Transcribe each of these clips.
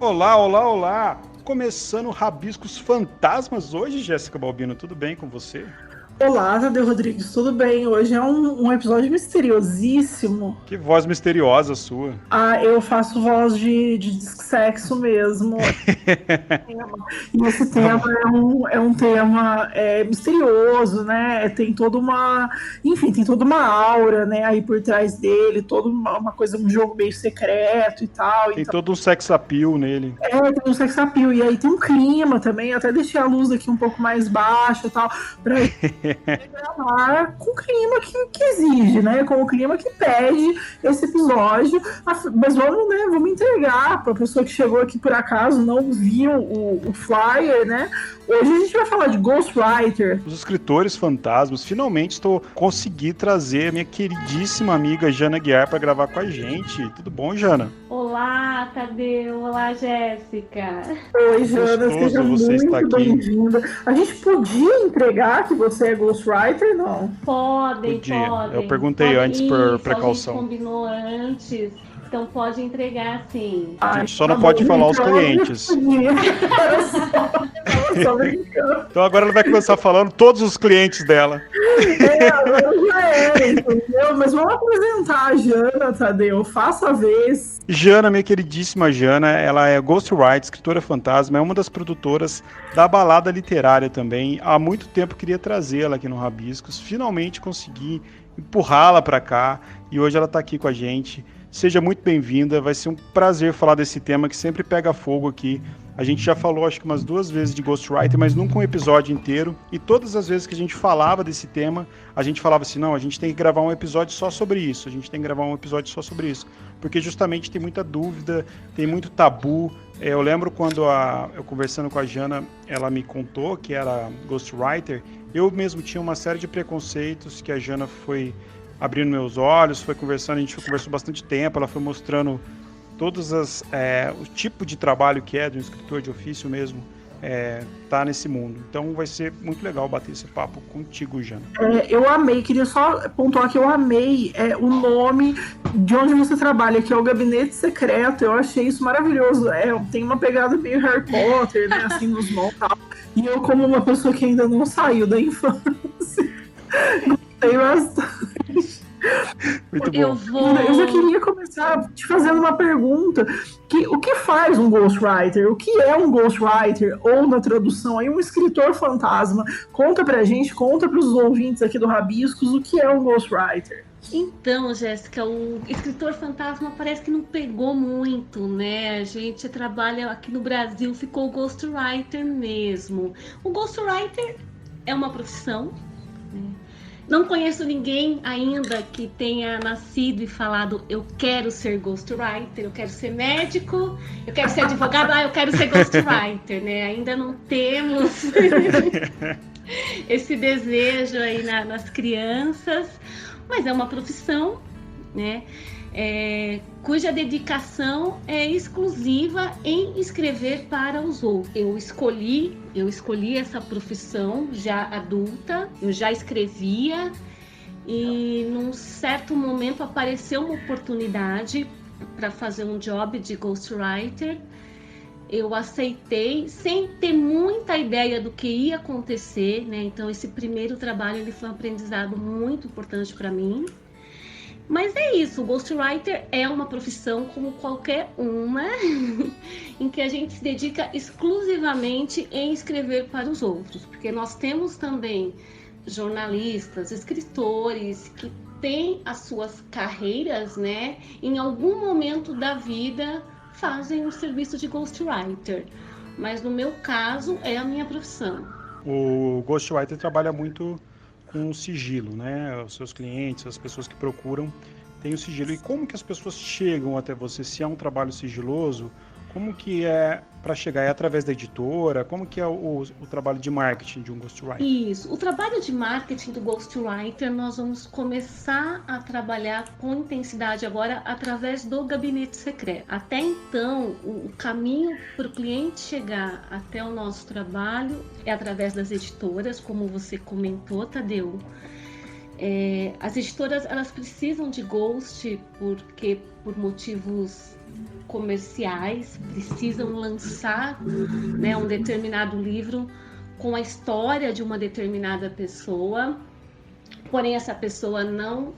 Olá, olá, olá! Começando Rabiscos Fantasmas hoje, Jéssica Balbino, tudo bem com você? Olá, Tadeu Rodrigues, tudo bem? Hoje é um episódio misteriosíssimo. Que voz misteriosa sua. Eu faço voz de sexo mesmo. E esse tema Vamos. é um tema misterioso, né? Tem toda uma, enfim, tem toda uma aura, né? Aí por trás dele, toda uma coisa, um jogo meio secreto e tal. Tem Então, todo um sex appeal nele. tem um sex appeal. E aí tem um clima também. Até deixei a luz aqui um pouco mais baixa e tal, pra gravar com o clima que exige, né? Com o clima que pede esse episódio. Mas vamos, né? Vamos entregar para a pessoa que chegou aqui por acaso, não viu o flyer, né? Hoje a gente vai falar de Ghostwriter. Os escritores fantasmas, finalmente estou consegui trazer a minha queridíssima amiga Jana Guiar para gravar com a gente. Tudo bom, Jana? Olá, Tadeu. Olá, Jéssica. Oi, Jana, Gostoso seja você estar muito aqui. bem-vinda. A gente podia entregar que você é Ghostwriter, não? Podem, Podia. podem. Eu perguntei antes por precaução. A gente combinou antes, então pode entregar sim. A gente só não pode falar os clientes. Era só brincando. Então agora ela vai começar falando todos os clientes dela. Agora já era, entendeu? Mas vamos apresentar a Jana, Tadeu. Faça a vez. Jana, minha queridíssima Jana, ela é ghostwriter, escritora fantasma, é uma das produtoras da Balada Literária também. Há muito tempo queria trazê-la aqui no Rabiscos, finalmente consegui empurrá-la para cá e hoje ela está aqui com a gente. Seja muito bem-vinda, vai ser um prazer falar desse tema que sempre pega fogo aqui. A gente já falou acho que umas 2 vezes de Ghostwriter, mas nunca um episódio inteiro. E todas as vezes que a gente falava desse tema, a gente falava assim, não, a gente tem que gravar um episódio só sobre isso, a gente tem que gravar um episódio só sobre isso. Porque justamente tem muita dúvida, tem muito tabu. Eu lembro quando eu conversando com a Jana, ela me contou que era Ghostwriter, eu mesmo tinha uma série de preconceitos que a Jana foi abrindo meus olhos, foi conversando, a gente conversou bastante tempo, ela foi mostrando todos o tipo de trabalho que é de um escritor de ofício mesmo, tá nesse mundo. Então vai ser muito legal bater esse papo contigo, Jana. Eu amei, queria só pontuar que eu amei o nome de onde você trabalha, que é o Gabinete Secreto. Eu achei isso maravilhoso. Tem uma pegada meio Harry Potter, né? Assim, nos nomes e tal. E eu, como uma pessoa que ainda não saiu da infância, gostei bastante. Muito bom. Eu já queria começar te fazendo uma pergunta. O que faz um ghostwriter? O que é um ghostwriter? Ou, na tradução, aí, um escritor fantasma? Conta pra gente, conta pros ouvintes aqui do Rabiscos o que é um ghostwriter. Então, Jéssica, o escritor fantasma parece que não pegou muito, né? A gente trabalha aqui no Brasil, ficou ghostwriter mesmo. O ghostwriter é uma profissão, né? Não conheço ninguém ainda que tenha nascido e falado eu quero ser ghostwriter, eu quero ser médico, eu quero ser advogado, eu quero ser ghostwriter, né? Ainda não temos esse desejo aí nas crianças, mas é uma profissão, né? Cuja dedicação é exclusiva em escrever para os outros. Eu escolhi essa profissão já adulta, eu já escrevia e num certo momento apareceu uma oportunidade para fazer um job de ghostwriter. Eu aceitei sem ter muita ideia do que ia acontecer, né? Então esse primeiro trabalho ele foi um aprendizado muito importante para mim. Mas é isso, o ghostwriter é uma profissão como qualquer uma, em que a gente se dedica exclusivamente em escrever para os outros, porque nós temos também jornalistas, escritores que têm as suas carreiras, né? Em algum momento da vida fazem o serviço de ghostwriter, mas no meu caso é a minha profissão. O ghostwriter trabalha muito com sigilo, né? Os seus clientes, as pessoas que procuram, têm o sigilo. E como que as pessoas chegam até você? Se é um trabalho sigiloso, como que é para chegar? É através da editora? Como que é o trabalho de marketing de um ghostwriter? Isso, o trabalho de marketing do ghostwriter nós vamos começar a trabalhar com intensidade agora através do gabinete secreto. Até então, o caminho para o cliente chegar até o nosso trabalho é através das editoras, como você comentou, Tadeu. As editoras, elas precisam de ghost porque por motivos comerciais precisam lançar, né, um determinado livro com a história de uma determinada pessoa, porém essa pessoa não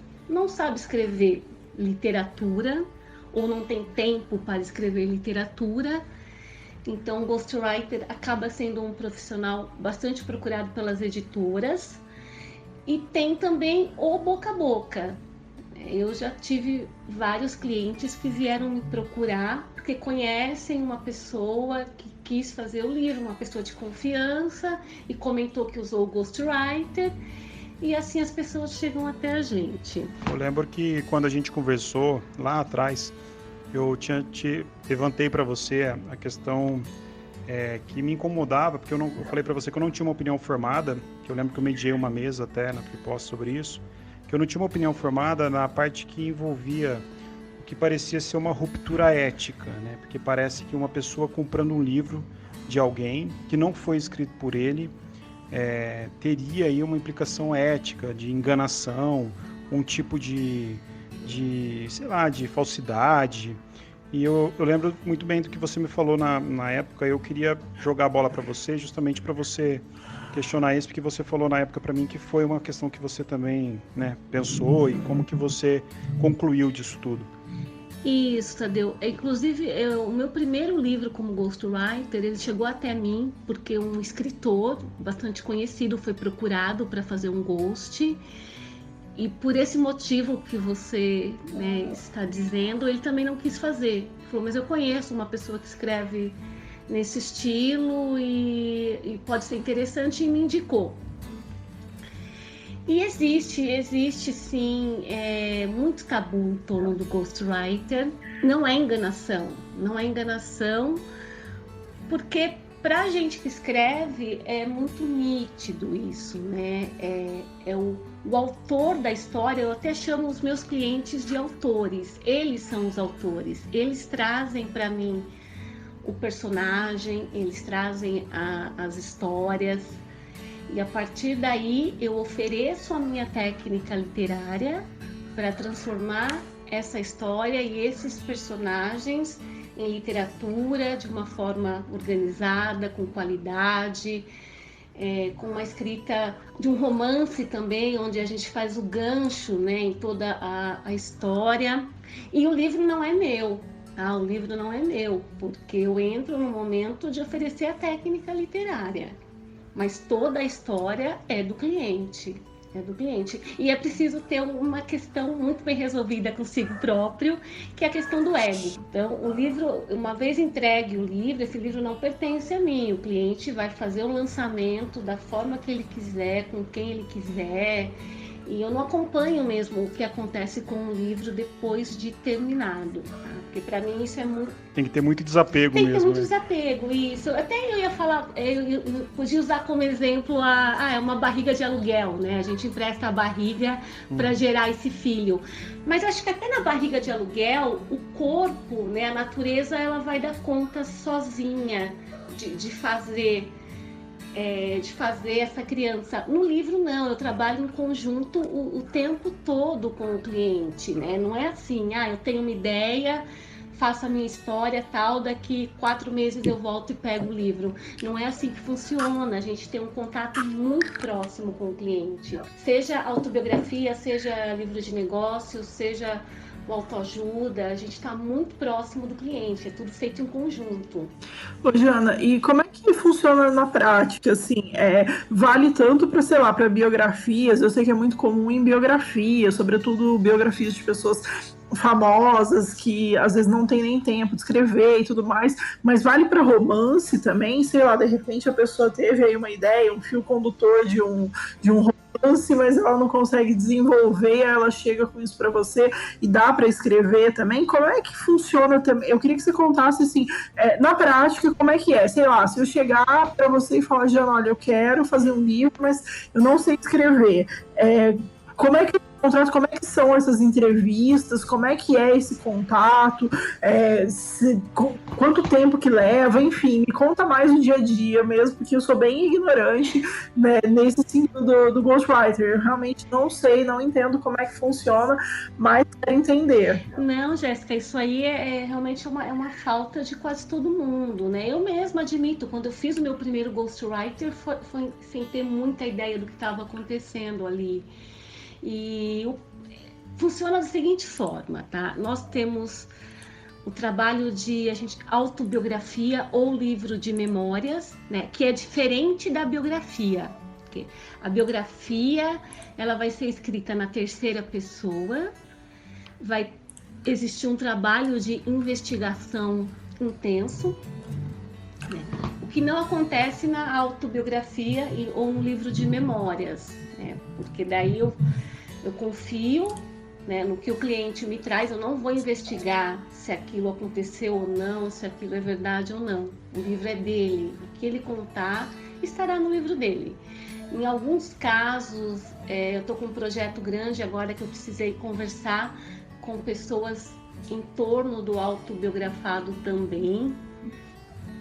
sabe escrever literatura ou não tem tempo para escrever literatura. Então o ghostwriter acaba sendo um profissional bastante procurado pelas editoras. E tem também o boca a boca. Eu já tive vários clientes que vieram me procurar porque conhecem uma pessoa que quis fazer o livro, uma pessoa de confiança, e comentou que usou o ghostwriter, e assim as pessoas chegam até a gente. Eu lembro que quando a gente conversou lá atrás, eu te levantei para você a questão que me incomodava, porque eu falei para você que eu não tinha uma opinião formada, que eu lembro que eu mediei uma mesa até na Flippost sobre isso, que eu não tinha uma opinião formada na parte que envolvia o que parecia ser uma ruptura ética, né? Porque parece que uma pessoa comprando um livro de alguém que não foi escrito por ele teria aí uma implicação ética, de enganação, um tipo de sei lá, de falsidade. E eu lembro muito bem do que você me falou na época. Eu queria jogar a bola para você, justamente para você questionar isso, porque você falou na época para mim que foi uma questão que você também, né, pensou, e como que você concluiu disso tudo. Isso, Tadeu. Inclusive, o meu primeiro livro como ghostwriter, ele chegou até mim porque um escritor bastante conhecido foi procurado para fazer um ghost. E por esse motivo que você, né, está dizendo, ele também não quis fazer. Ele falou, mas eu conheço uma pessoa que escreve nesse estilo e pode ser interessante, e me indicou. E existe sim, muito tabu em torno do ghostwriter. Não é enganação, porque para a gente que escreve é muito nítido isso, né? O autor da história, eu até chamo os meus clientes de autores. Eles são os autores. Eles trazem para mim o personagem, eles trazem as histórias. E a partir daí eu ofereço a minha técnica literária para transformar essa história e esses personagens em literatura de uma forma organizada, com qualidade, com uma escrita de um romance também, onde a gente faz o gancho, né, em toda a história. E o livro não é meu, tá? O livro não é meu, porque eu entro no momento de oferecer a técnica literária, mas toda a história é do cliente. E é preciso ter uma questão muito bem resolvida consigo próprio, que é a questão do ego. Então, o livro, uma vez entregue o livro, esse livro não pertence a mim. O cliente vai fazer o lançamento da forma que ele quiser, com quem ele quiser. E eu não acompanho mesmo o que acontece com o livro depois de terminado, tá? Porque para mim isso é muito... Tem que ter muito desapego mesmo. Tem que ter muito desapego, isso. Até eu ia falar, eu podia usar como exemplo uma barriga de aluguel, né? A gente empresta a barriga para gerar esse filho. Mas acho que até na barriga de aluguel, o corpo, né, a natureza, ela vai dar conta sozinha de fazer essa criança. No livro não, eu trabalho em conjunto o tempo todo com o cliente, né? Não é assim, eu tenho uma ideia, faço a minha história tal, daqui 4 meses eu volto e pego o livro. Não é assim que funciona, a gente tem um contato muito próximo com o cliente. Seja autobiografia, seja livro de negócios, seja o autoajuda, a gente está muito próximo do cliente, é tudo feito em conjunto. Ô, Jana, e como é que funciona na prática, assim, vale tanto para, sei lá, para biografias, eu sei que é muito comum em biografias, sobretudo biografias de pessoas famosas que às vezes não tem nem tempo de escrever e tudo mais, mas vale para romance também, sei lá, de repente a pessoa teve aí uma ideia, um fio condutor de um romance, mas ela não consegue desenvolver, ela chega com isso para você e dá para escrever também. Como é que funciona também? Eu queria que você contasse assim, na prática, como é que é? Sei lá, se eu chegar para você e falar, Jana, olha, eu quero fazer um livro, mas eu não sei escrever. Como é que contrato, como é que são essas entrevistas, como é que é esse contato, quanto tempo que leva, enfim, me conta mais o dia a dia mesmo, porque eu sou bem ignorante, né, nesse sentido do Ghostwriter. Eu realmente não sei, não entendo como é que funciona, mas quero entender. Não, Jéssica, isso aí realmente uma falta de quase todo mundo, né? Eu mesma admito, quando eu fiz o meu primeiro Ghostwriter, foi sem ter muita ideia do que estava acontecendo ali. E funciona da seguinte forma, tá? Nós temos o trabalho de autobiografia ou livro de memórias, né? Que é diferente da biografia. Porque a biografia, ela vai ser escrita na terceira pessoa, vai existir um trabalho de investigação intenso, né? O que não acontece na autobiografia ou no livro de memórias, né? Porque daí eu confio, né, no que o cliente me traz, eu não vou investigar se aquilo aconteceu ou não, se aquilo é verdade ou não. O livro é dele, o que ele contar estará no livro dele. Em alguns casos, eu estou com um projeto grande agora que eu precisei conversar com pessoas em torno do autobiografado também,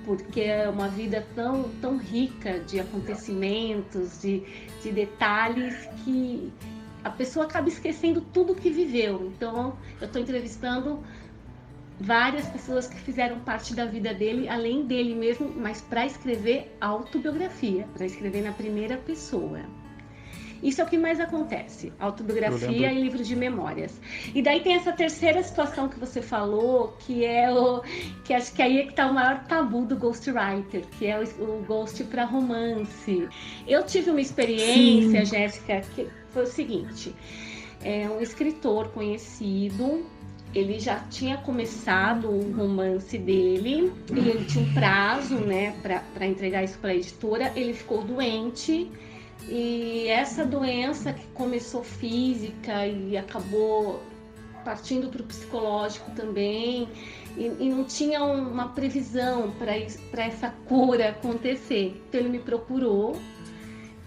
porque é uma vida tão rica de acontecimentos, de detalhes, que a pessoa acaba esquecendo tudo que viveu. Então, eu estou entrevistando várias pessoas que fizeram parte da vida dele, além dele mesmo, mas para escrever autobiografia, para escrever na primeira pessoa. Isso é o que mais acontece, autobiografia e livro de memórias. E daí tem essa terceira situação que você falou, que acho que aí é que está o maior tabu do ghostwriter, que é o ghost para romance. Eu tive uma experiência, Jéssica, que foi o seguinte: um escritor conhecido, ele já tinha começado o romance dele, e ele tinha um prazo, né, para entregar isso para a editora. Ele ficou doente. E essa doença que começou física e acabou partindo para o psicológico também, e não tinha uma previsão para essa cura acontecer. Então ele me procurou,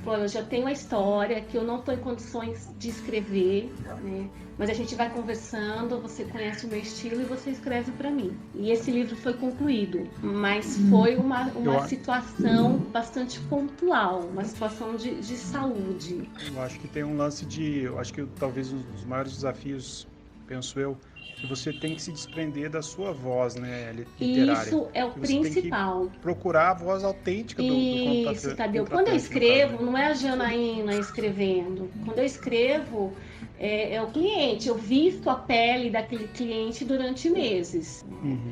falou: eu já tenho a história que eu não estou em condições de escrever, né? Mas a gente vai conversando, você conhece o meu estilo e você escreve para mim. E esse livro foi concluído, mas foi uma situação bastante pontual, uma situação de saúde. Eu acho que tem um lance eu acho que talvez um dos maiores desafios, penso eu, que você tem que se desprender da sua voz, né, literária. Isso é o principal. Tem que procurar a voz autêntica do contratante. Isso, Tadeu. Quando eu escrevo, não é a Janaína escrevendo. Quando eu escrevo, é o cliente. Eu visto a pele daquele cliente durante meses.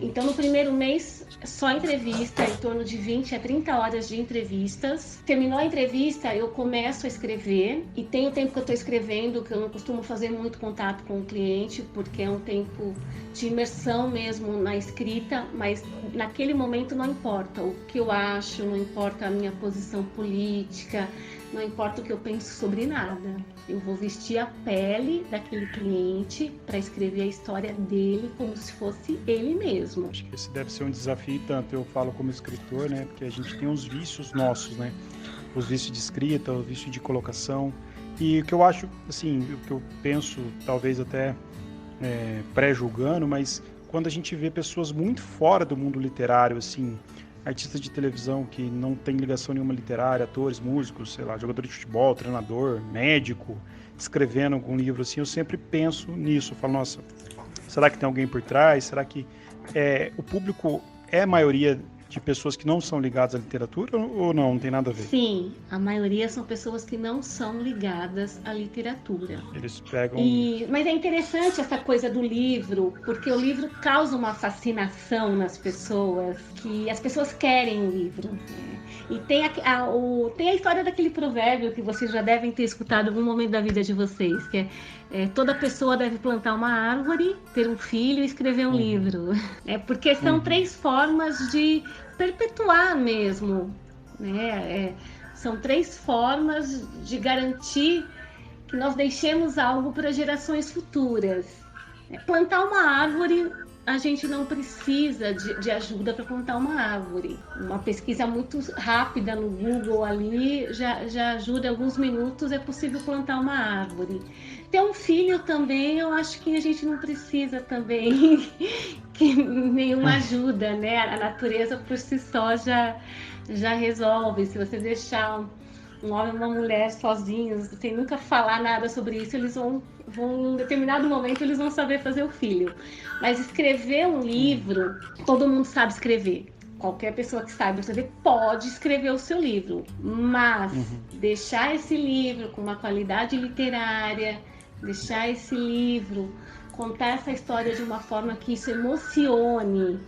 Então, no primeiro mês, só entrevista, em torno de 20 a 30 horas de entrevistas. Terminou a entrevista, eu começo a escrever. E tem o tempo que eu estou escrevendo, que eu não costumo fazer muito contato com o cliente, porque é um tempo de imersão mesmo na escrita, mas naquele momento não importa o que eu acho, não importa a minha posição política, não importa o que eu penso sobre nada. Eu vou vestir a pele daquele cliente para escrever a história dele como se fosse ele mesmo. Acho que esse deve ser um desafio, tanto eu falo como escritor, né? Porque a gente tem os vícios nossos, né? Os vícios de escrita, os vícios de colocação. E o que eu acho, assim, o que eu penso, talvez até pré-julgando, mas quando a gente vê pessoas muito fora do mundo literário, assim, artistas de televisão que não tem ligação nenhuma literária, atores, músicos, sei lá, jogador de futebol, treinador, médico, escrevendo algum livro assim, eu sempre penso nisso. Eu falo: nossa, será que tem alguém por trás? Será que o público é a maioria de pessoas que não são ligadas à literatura ou não tem nada a ver? Sim, a maioria são pessoas que não são ligadas à literatura. Eles pegam... Mas é interessante essa coisa do livro, porque o livro causa uma fascinação nas pessoas, que as pessoas querem o livro, né? E tem a história daquele provérbio que vocês já devem ter escutado em algum momento da vida de vocês, que toda pessoa deve plantar uma árvore, ter um filho e escrever um livro. Porque são 3 formas de perpetuar mesmo, né? São 3 formas de garantir que nós deixemos algo para gerações futuras. Plantar uma árvore a gente não precisa de ajuda para plantar uma árvore. Uma pesquisa muito rápida no Google ali já ajuda, em alguns minutos é possível plantar uma árvore. Ter um filho também, eu acho que a gente não precisa também que nenhuma ajuda, né? A natureza por si só já resolve. Se você deixar um homem e uma mulher sozinhos, sem nunca falar nada sobre isso, eles vão em um determinado momento eles vão saber fazer o filho. Mas escrever um livro, todo mundo sabe escrever. Qualquer pessoa que saiba escrever pode escrever o seu livro, mas deixar esse livro com uma qualidade literária, deixar esse livro, contar essa história de uma forma que isso emocione,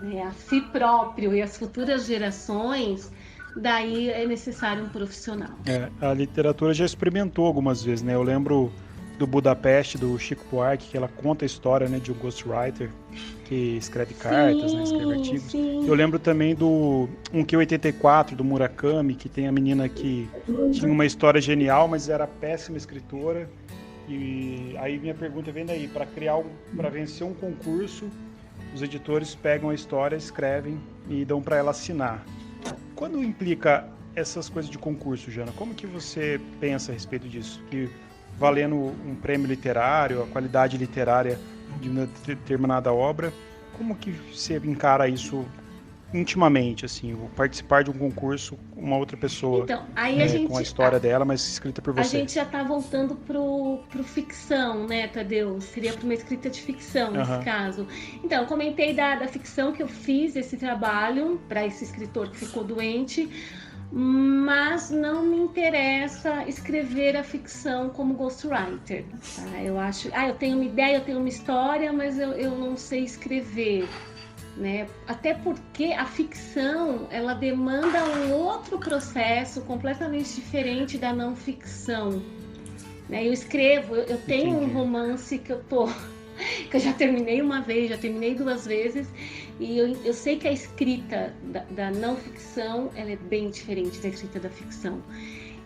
né, a si próprio e as futuras gerações, daí é necessário um profissional. A literatura já experimentou algumas vezes, né? Eu lembro do Budapeste, do Chico Buarque, que ela conta a história, né, de um ghostwriter que escreve cartas, né, escreve artigos. Sim. Eu lembro também do 1Q84, do Murakami, que tem a menina que tinha uma história genial, mas era péssima escritora. E aí minha pergunta vem daí, para vencer um concurso, os editores pegam a história, escrevem e dão para ela assinar. Quando implica essas coisas de concurso, Jana, como que você pensa a respeito disso? Que valendo um prêmio literário, a qualidade literária de uma determinada obra, como que você encara isso intimamente, assim, o participar de um concurso com uma outra pessoa, então, aí com a história dela, mas escrita por você? A gente já está voltando pro ficção, né, Tadeu? Seria para uma escrita de ficção, nesse caso. Então, eu comentei da ficção que eu fiz esse trabalho para esse escritor que ficou doente, mas não me interessa escrever a ficção como ghostwriter. Tá? Eu acho, eu tenho uma ideia, eu tenho uma história, mas eu não sei escrever. Né? Até porque a ficção ela demanda um outro processo completamente diferente da não ficção. Né? Eu escrevo, eu tenho um romance que eu já terminei uma vez, já terminei 2 vezes, e eu sei que a escrita da não ficção ela é bem diferente da escrita da ficção.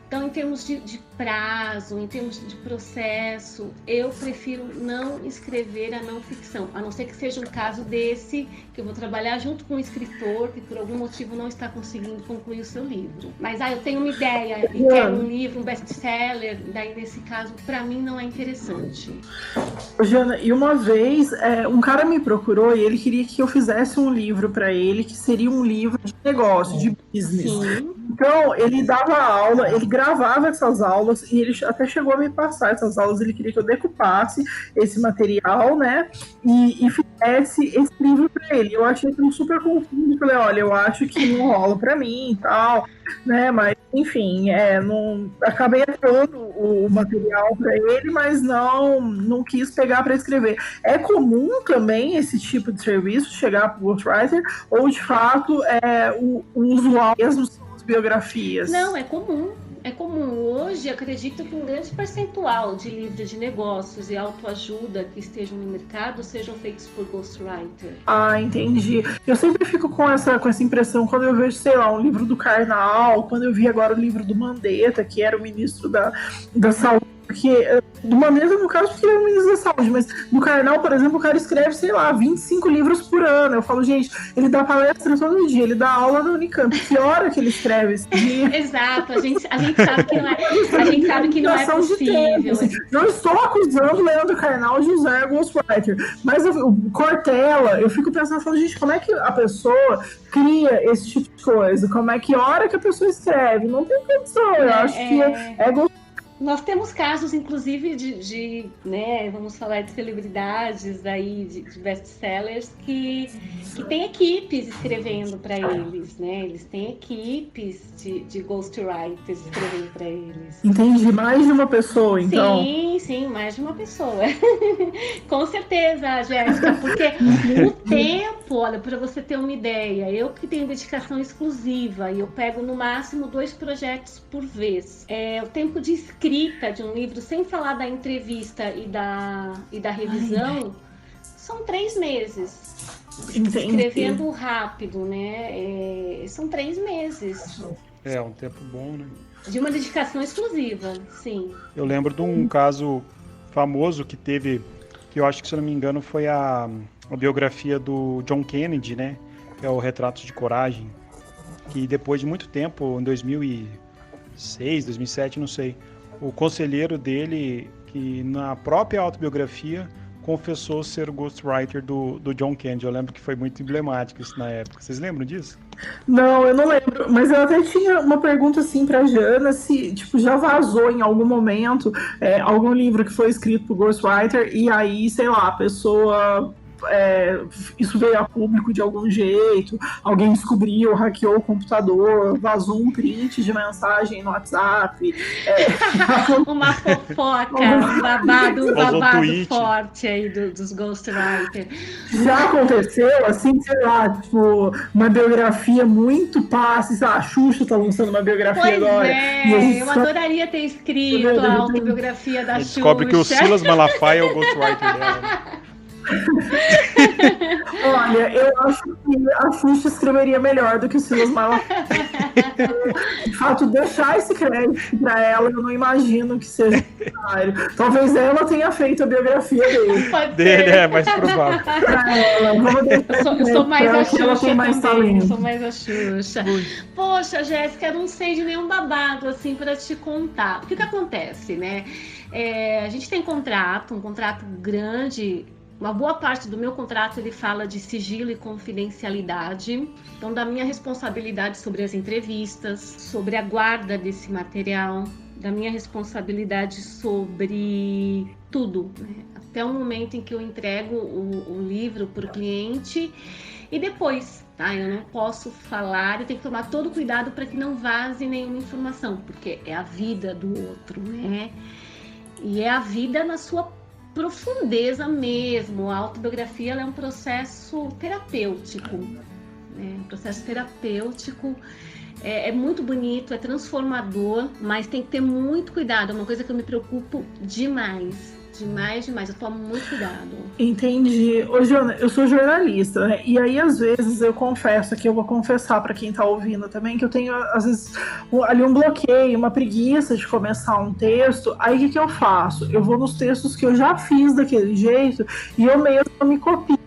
Então, em termos de prazo, em termos de processo, eu prefiro não escrever a não ficção, a não ser que seja um caso desse, que eu vou trabalhar junto com um escritor que por algum motivo não está conseguindo concluir o seu livro. Mas, eu tenho uma ideia e quero um livro, um best-seller, daí nesse caso, para mim não é interessante. Jana, e uma vez, um cara me procurou e ele queria que eu fizesse um livro para ele, que seria um livro de negócio, de business. Sim. Então, ele dava aula, ele gravava essas aulas e ele até chegou a me passar essas aulas. Ele queria que eu decupasse esse material, né? E fizesse esse livro para ele. Eu achei aquilo super confuso. Falei, olha, eu acho que não rola para mim e tal, né? Mas, enfim, não, acabei dando o material para ele, mas não quis pegar para escrever. É comum também esse tipo de serviço chegar para o ghostwriter ou, de fato, o usual mesmo são as biografias? Não, é comum. É comum. Hoje, acredito que um grande percentual de livros de negócios e autoajuda que estejam no mercado sejam feitos por ghostwriter. Entendi. Eu sempre fico com essa impressão quando eu vejo, sei lá, um livro do Karnal, quando eu vi agora o livro do Mandetta, que era o ministro da Saúde, porque do Mandetta, no caso, porque ele é o ministro da Saúde, mas no Karnal, por exemplo, o cara escreve, sei lá, 25 livros por ano. Eu falo, gente, ele dá palestra todo dia, ele dá aula na Unicamp. Que hora que ele escreve esse dia? Exato, a gente sabe que não é, a gente sabe que não é possível. Assim, não estou acusando o Leandro Karnal de usar ghostwriter, mas o Cortella, eu fico pensando, gente, como é que a pessoa cria esse tipo de coisa? Como é que hora que a pessoa escreve? Não tem condição, eu acho que é ghostwriter. Nós temos casos, inclusive, de né, vamos falar de celebridades aí, de best-sellers, que têm equipes escrevendo para eles, né? Eles têm equipes de ghostwriters escrevendo para eles. Entendi, mais de uma pessoa, então. Sim, mais de uma pessoa. Com certeza, Jéssica, porque o tempo, olha, para você ter uma ideia, eu que tenho dedicação exclusiva e eu pego no máximo 2 projetos por vez. O tempo de escrita de um livro, sem falar da entrevista e da revisão, são 3 meses. Entendi. Escrevendo rápido, né? São 3 meses. É um tempo bom, né? De uma dedicação exclusiva, sim. Eu lembro de um caso famoso que teve, que eu acho que, se eu não me engano, foi a a biografia do John Kennedy, né? Que é o Retratos de Coragem, que depois de muito tempo, em 2006, 2007, não sei, o conselheiro dele, que na própria autobiografia confessou ser o ghostwriter do John Kennedy. Eu lembro que foi muito emblemático isso na época. Vocês lembram disso? Não, eu não lembro, mas eu até tinha uma pergunta assim pra Jana, se tipo, já vazou em algum momento algum livro que foi escrito por ghostwriter e aí, sei lá, a pessoa... isso veio a público de algum jeito, alguém descobriu, hackeou o computador, vazou um print de mensagem no WhatsApp. Uma fofoca, um babado forte aí dos ghostwriters. Já aconteceu, assim, sei lá, tipo, uma biografia muito passe, sei lá, a Xuxa tá lançando uma biografia agora. Eu adoraria ter escrito a autobiografia da Xuxa. Descobre que o Silas Malafaia é o ghostwriter dela. Olha, eu acho que a Xuxa escreveria melhor do que o Silas Malafaia. De fato, deixar esse crédito pra ela, eu não imagino que seja necessário. Talvez ela tenha feito a biografia dele é mais provável. Pra ela. Eu sou mais a Xuxa mais também. Eu sou mais a Xuxa. Poxa, Jéssica, eu não sei de nenhum babado assim pra te contar. O que acontece, né? A gente tem um contrato grande. Uma boa parte do meu contrato ele fala de sigilo e confidencialidade, então da minha responsabilidade sobre as entrevistas, sobre a guarda desse material, da minha responsabilidade sobre tudo, né? Até o momento em que eu entrego o livro para o cliente e depois, tá? Eu não posso falar, eu tenho que tomar todo cuidado para que não vaze nenhuma informação, porque é a vida do outro, né? E é a vida na sua profundeza mesmo. A autobiografia ela é um processo terapêutico, né? Um processo terapêutico, é muito bonito, é transformador, mas tem que ter muito cuidado. É uma coisa que eu me preocupo demais. Eu tomo muito cuidado. Entendi. Ô, Jana, eu sou jornalista, né? E aí, às vezes, eu confesso que eu vou confessar pra quem tá ouvindo também, que eu tenho, às vezes, ali um bloqueio, uma preguiça de começar um texto. Aí, o que eu faço? Eu vou nos textos que eu já fiz daquele jeito e eu mesmo me copio.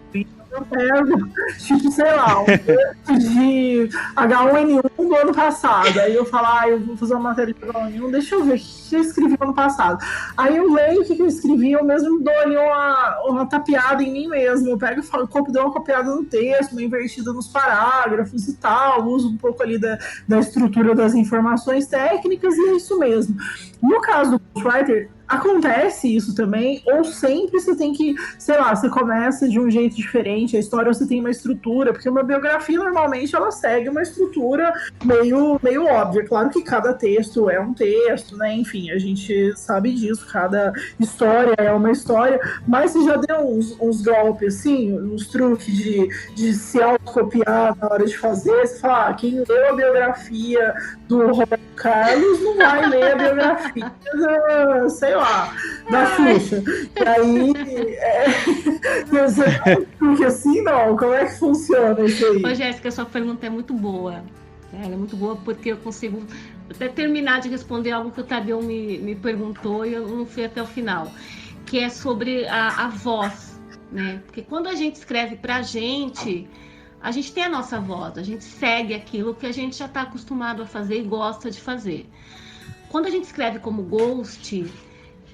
Eu pego, tipo, sei lá, um texto de H1N1 do ano passado. Aí eu falo, eu vou fazer uma matéria de H1N1, deixa eu ver o que eu escrevi no ano passado. Aí eu leio o que eu escrevi, eu mesmo dou ali uma tapeada em mim mesmo. Eu pego e dou uma copiada no texto, uma invertida nos parágrafos e tal, uso um pouco ali da estrutura das informações técnicas e é isso mesmo. No caso do ghostwriter, acontece isso também, ou sempre você tem que, sei lá, você começa de um jeito diferente, a história você tem uma estrutura, porque uma biografia normalmente ela segue uma estrutura meio óbvia. Claro que cada texto é um texto, né? Enfim, a gente sabe disso, cada história é uma história, mas você já deu uns golpes, assim, uns truques de se autocopiar na hora de fazer, você fala, quem leu a biografia do Roberto Carlos não vai ler a biografia sei lá, da Xuxa. E aí, porque assim não, como é que funciona isso aí? Ô, Jéssica, sua pergunta é muito boa. Ela é muito boa porque eu consigo até terminar de responder algo que o Tadeu me perguntou e eu não fui até o final, que é sobre a voz, né? Porque quando a gente escreve pra gente, a gente tem a nossa voz, a gente segue aquilo que a gente já está acostumado a fazer e gosta de fazer. Quando a gente escreve como ghost,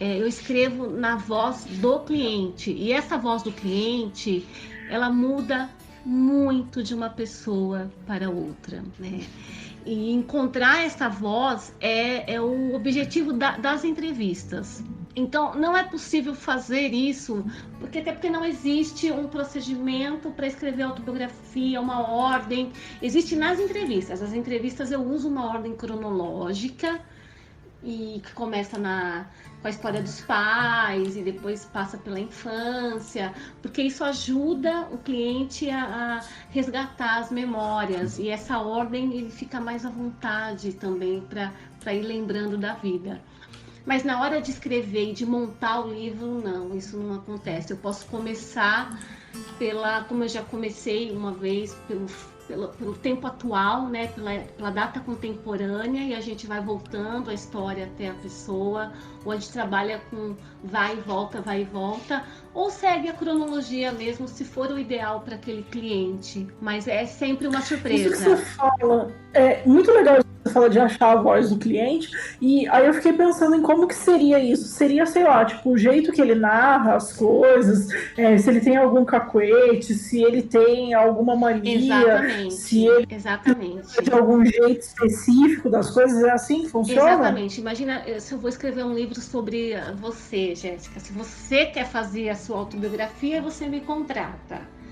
eu escrevo na voz do cliente. E essa voz do cliente, ela muda muito de uma pessoa para outra, né? E encontrar essa voz é o objetivo das entrevistas. Então, não é possível fazer isso, até porque não existe um procedimento para escrever autobiografia, uma ordem. Existe nas entrevistas. As entrevistas eu uso uma ordem cronológica, e que começa com a história dos pais e depois passa pela infância, porque isso ajuda o cliente a resgatar as memórias, e essa ordem ele fica mais à vontade também para ir lembrando da vida. Mas na hora de escrever e de montar o livro, não, isso não acontece. Eu posso começar como eu já comecei uma vez, pelo tempo atual, né, pela data contemporânea, e a gente vai voltando a história até a pessoa, ou a gente trabalha com vai e volta, ou segue a cronologia mesmo, se for o ideal para aquele cliente. Mas é sempre uma surpresa. Isso que você fala é muito legal. Você fala de achar a voz do cliente, e aí eu fiquei pensando em como que seria isso. Seria, sei lá, tipo, o jeito que ele narra as coisas, se ele tem algum cacuete, se ele tem alguma mania, Exatamente. se ele tem algum jeito específico das coisas, é assim que funciona? Exatamente. Imagina se eu vou escrever um livro sobre você, Jéssica. Se você quer fazer a sua autobiografia, você me contrata.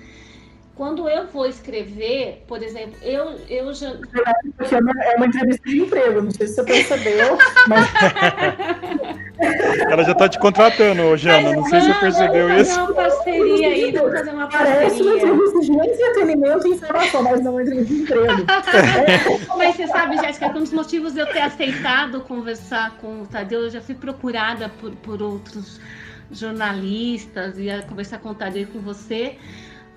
Quando eu vou escrever, por exemplo, eu já... É uma entrevista de emprego, não sei se você percebeu, mas... Ela já está te contratando, Jana, não sei se você percebeu isso. Vamos fazer uma parceria aí, vamos fazer uma parceria. Parece uma entrevista de entretenimento e informação, mas não uma entrevista de emprego. Mas você sabe, Jéssica, que um dos motivos de eu ter aceitado conversar com o Tadeu, eu já fui procurada por outros jornalistas e a conversar com o Tadeu e com você,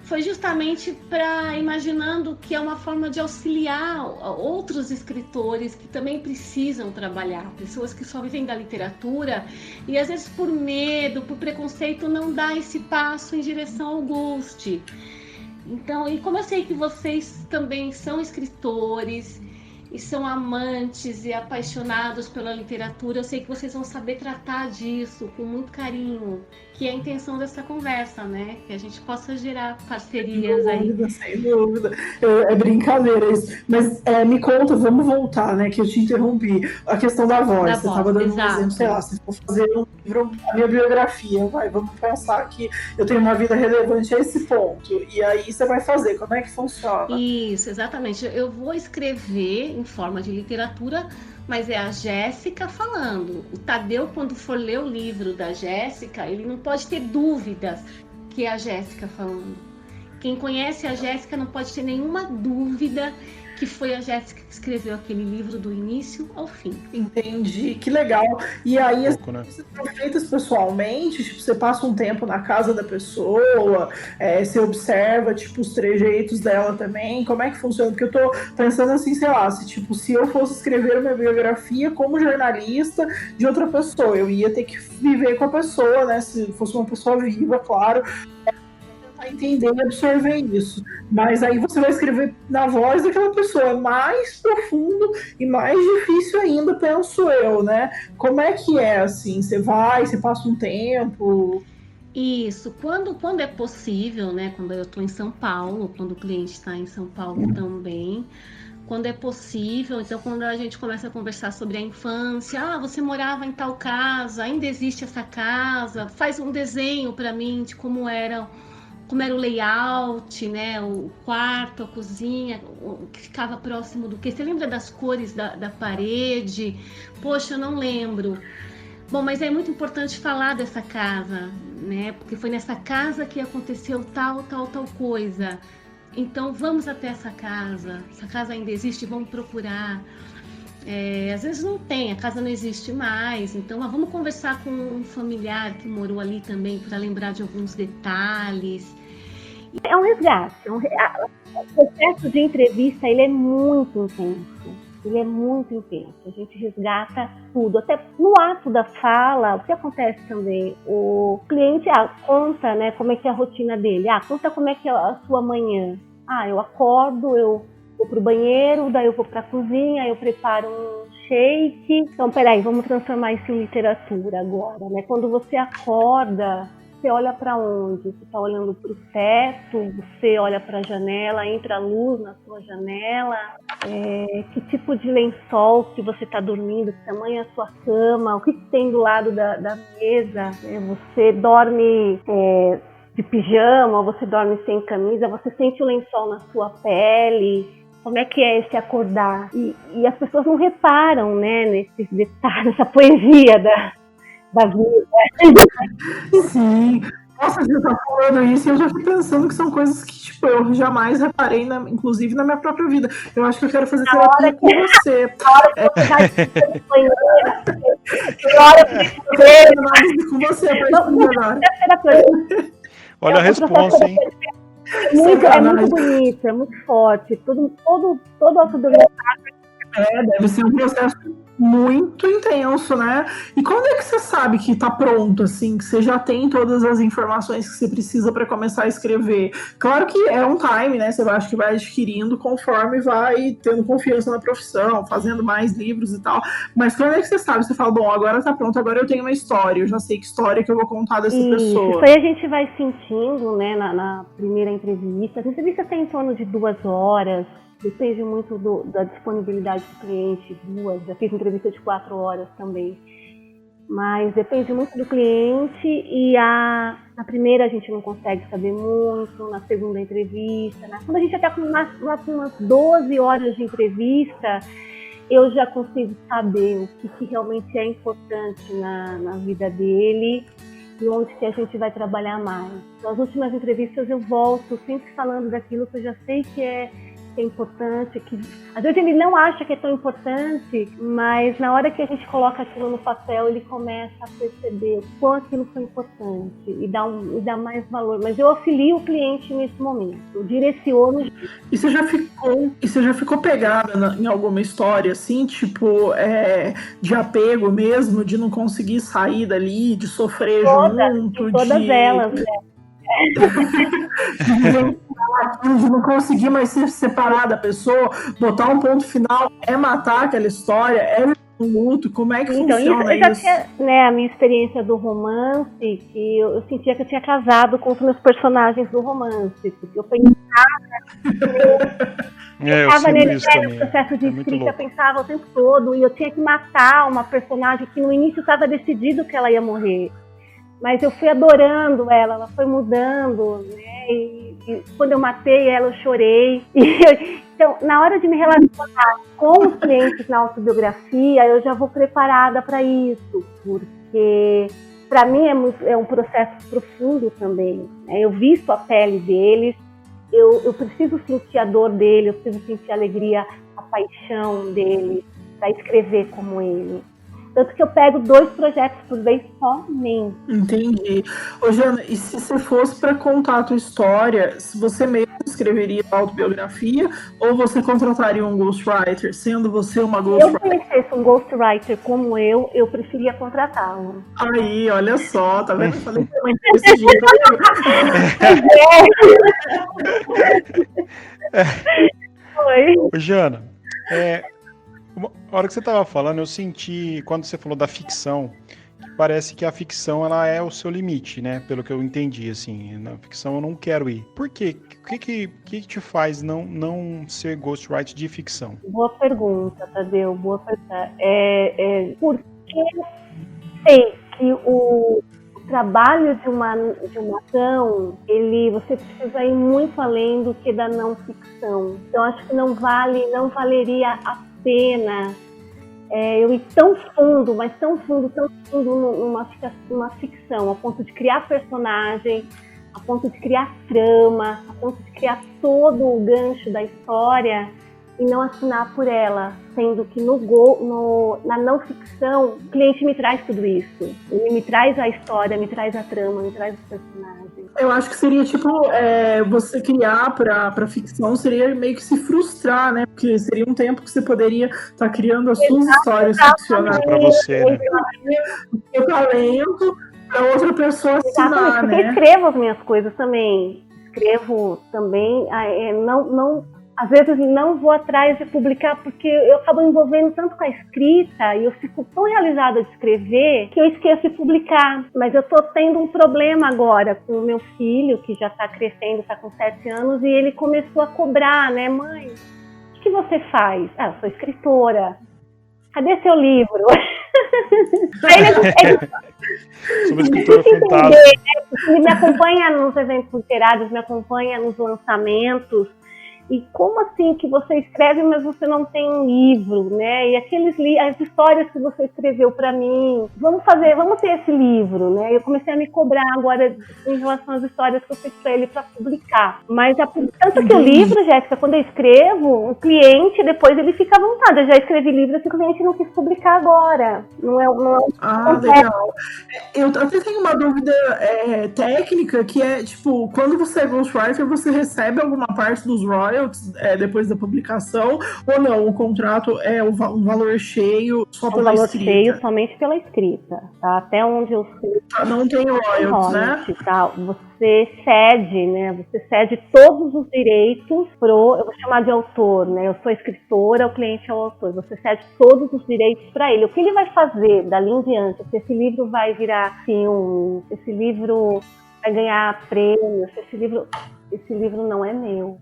foi justamente para imaginando que é uma forma de auxiliar outros escritores que também precisam trabalhar, pessoas que só vivem da literatura e às vezes por medo, por preconceito não dá esse passo em direção ao Ghost. Então, e como eu sei que vocês também são escritores e são amantes e apaixonados pela literatura, eu sei que vocês vão saber tratar disso com muito carinho, que é a intenção dessa conversa, né? Que a gente possa gerar parcerias aí. Sem dúvida. É brincadeira isso. Mas me conta, vamos voltar, né? Que eu te interrompi. A questão da voz. Você estava dando um exemplo, sei lá, se for fazer um livro, a minha biografia, vamos pensar que eu tenho uma vida relevante a esse ponto. E aí você vai fazer. Como é que funciona? Isso, exatamente. Eu vou escrever em forma de literatura, mas é a Jéssica falando. O Tadeu, quando for ler o livro da Jéssica, ele não pode ter dúvidas que é a Jéssica falando. Quem conhece a Jéssica não pode ter nenhuma dúvida que foi a Jéssica que escreveu aquele livro do início ao fim. Entendi, que legal. E aí as coisas são feitas pessoalmente, tipo, você passa um tempo na casa da pessoa, você observa, tipo, os trejeitos dela também, como é que funciona? Porque eu tô pensando assim, sei lá, se eu fosse escrever uma biografia como jornalista de outra pessoa, eu ia ter que viver com a pessoa, né, se fosse uma pessoa viva, claro, entender e absorver isso, mas aí você vai escrever na voz daquela pessoa, é mais profundo e mais difícil ainda, penso eu, né? Como é que é assim? Você passa um tempo? Isso, quando é possível, né? Quando eu estou em São Paulo, quando o cliente está em São Paulo também, quando é possível, então quando a gente começa a conversar sobre a infância, você morava em tal casa, ainda existe essa casa, faz um desenho para mim de como era o layout, né? O quarto, a cozinha, que ficava próximo do quê? Você lembra das cores da parede? Poxa, eu não lembro. Bom, mas é muito importante falar dessa casa, né? Porque foi nessa casa que aconteceu tal coisa. Então, vamos até essa casa ainda existe, vamos procurar. Às vezes não tem, a casa não existe mais, então vamos conversar com um familiar que morou ali também para lembrar de alguns detalhes. É um resgate. O processo de entrevista ele é muito intenso. A gente resgata tudo. Até no ato da fala, o que acontece também? O cliente conta, né, como é que é a rotina dele. Conta como é que é a sua manhã. Eu acordo, eu vou pro banheiro, daí eu vou pra cozinha, eu preparo um shake. Então, peraí, vamos transformar isso em literatura agora, né? Quando você acorda, você olha para onde? Você está olhando para o teto, você olha para a janela, entra a luz na sua janela, que tipo de lençol que você está dormindo, que tamanho é a sua cama, o que tem do lado da mesa, você dorme de pijama, você dorme sem camisa, você sente o lençol na sua pele, como é que é esse acordar? E as pessoas não reparam, né, nesses detalhes, nessa poesia da vida. Sim. Nossa, você tá falando isso e eu já fui pensando que são coisas que, tipo, eu jamais reparei, inclusive na minha própria vida. Eu acho que eu quero fazer terapia com você. Olha a resposta, hein? É muito bonito, é muito forte. Todo autobiográfico. Deve ser um processo muito intenso, né? E quando é que você sabe que tá pronto, assim, que você já tem todas as informações que você precisa para começar a escrever? Claro que é um time, né? Você acha que vai adquirindo conforme vai tendo confiança na profissão, fazendo mais livros e tal. Mas quando é que você sabe? Você fala, bom, agora tá pronto, agora eu tenho uma história, eu já sei que história que eu vou contar dessa pessoa. Isso aí a gente vai sentindo, né, na primeira entrevista. A entrevista tem em torno de 2 horas. Depende muito da disponibilidade do cliente, 2, já fiz entrevista de 4 horas também. Mas depende muito do cliente e na primeira a gente não consegue saber muito, na segunda entrevista. Quando a gente já está com umas 12 horas de entrevista, eu já consigo saber o que realmente é importante na vida dele e onde que a gente vai trabalhar mais. Nas últimas entrevistas eu volto sempre falando daquilo que eu já sei que é importante, que às vezes ele não acha que é tão importante, mas na hora que a gente coloca aquilo no papel, ele começa a perceber o quanto aquilo foi importante e dá mais valor. Mas eu auxilio o cliente nesse momento, eu direciono. E você já ficou pegada em alguma história, assim, tipo, de apego mesmo, de não conseguir sair dali, de sofrer junto? Todas elas, né? De não conseguir mais se separar da pessoa, botar um ponto final, matar aquela história, um luto, como é que funciona isso? Tinha, né, a minha experiência do romance, que eu sentia que eu tinha casado com os meus personagens do romance, porque eu pensava nele, no processo de escrita, eu pensava o tempo todo, e eu tinha que matar uma personagem que no início estava decidido que ela ia morrer. Mas eu fui adorando ela foi mudando, né? E quando eu matei ela, eu chorei. Então, na hora de me relacionar com os clientes na autobiografia, eu já vou preparada para isso, porque para mim é um processo profundo também, né? Eu visto a pele deles, eu preciso sentir a dor dele, eu preciso sentir a alegria, a paixão dele, para escrever como ele. Tanto que eu pego 2 projetos por vez somente. Entendi. Ô, Jana, e se você fosse para contar a tua história, se você mesmo escreveria a autobiografia ou você contrataria um ghostwriter, sendo você uma ghostwriter? Se eu conhecesse um ghostwriter como eu preferia contratá-lo. Aí, olha só, tá vendo? Eu falei que também desse jeito. Oi. Ô, Jana, a hora que você estava falando, eu senti, quando você falou da ficção, que parece que a ficção ela é o seu limite, né? Pelo que eu entendi, assim, na ficção eu não quero ir. Por quê? O que te faz não ser ghostwriter de ficção? Boa pergunta, Tadeu, boa pergunta. Porque eu sei que o trabalho de uma ação, você precisa ir muito além do que da não ficção. Então acho que não valeria a pena eu ir tão fundo, mas tão fundo numa ficção, a ponto de criar personagem, a ponto de criar trama, a ponto de criar todo o gancho da história e não assinar por ela, sendo que na não ficção o cliente me traz tudo isso. Ele me traz a história, me traz a trama, me traz os personagens. Eu acho que seria tipo você criar para ficção seria meio que se frustrar, né? Porque seria um tempo que você poderia estar criando as suas histórias ficcionais para você, né? O seu talento para outra pessoa assinar, porque né? eu escrevo as minhas coisas também. Escrevo também, às vezes não vou atrás de publicar porque eu acabo envolvendo tanto com a escrita e eu fico tão realizada de escrever que eu esqueço de publicar. Mas eu tô tendo um problema agora com o meu filho, que já tá crescendo, tá com 7 anos, e ele começou a cobrar, né? Mãe, o que você faz? Eu sou escritora. Cadê seu livro? Sou uma escritora fantástica. Ele me acompanha nos eventos literários, me acompanha nos lançamentos. E como assim que você escreve, mas você não tem um livro, né? E as histórias que você escreveu para mim, vamos ter esse livro, né? Eu comecei a me cobrar agora em relação às histórias que eu fiz para ele para publicar. Mas tanto que o livro, Jéssica, quando eu escrevo, o cliente depois ele fica à vontade. Eu já escrevi livros que o cliente não quis publicar agora. Não é legal. Eu até tenho uma dúvida técnica, que é, tipo, quando você é ghostwriter, você recebe alguma parte dos royalties depois da publicação, ou não? O contrato é um valor cheio só pela escrita? Um valor cheio somente pela escrita, tá? Até onde eu sei. Não tem royalties, né? Tá? Você cede, né? Você cede todos os direitos eu vou chamar de autor, né? Eu sou escritora, o cliente é o autor. Você cede todos os direitos para ele. O que ele vai fazer dali em diante? Se esse livro vai virar filme, se esse livro vai ganhar prêmio, se esse livro não é meu.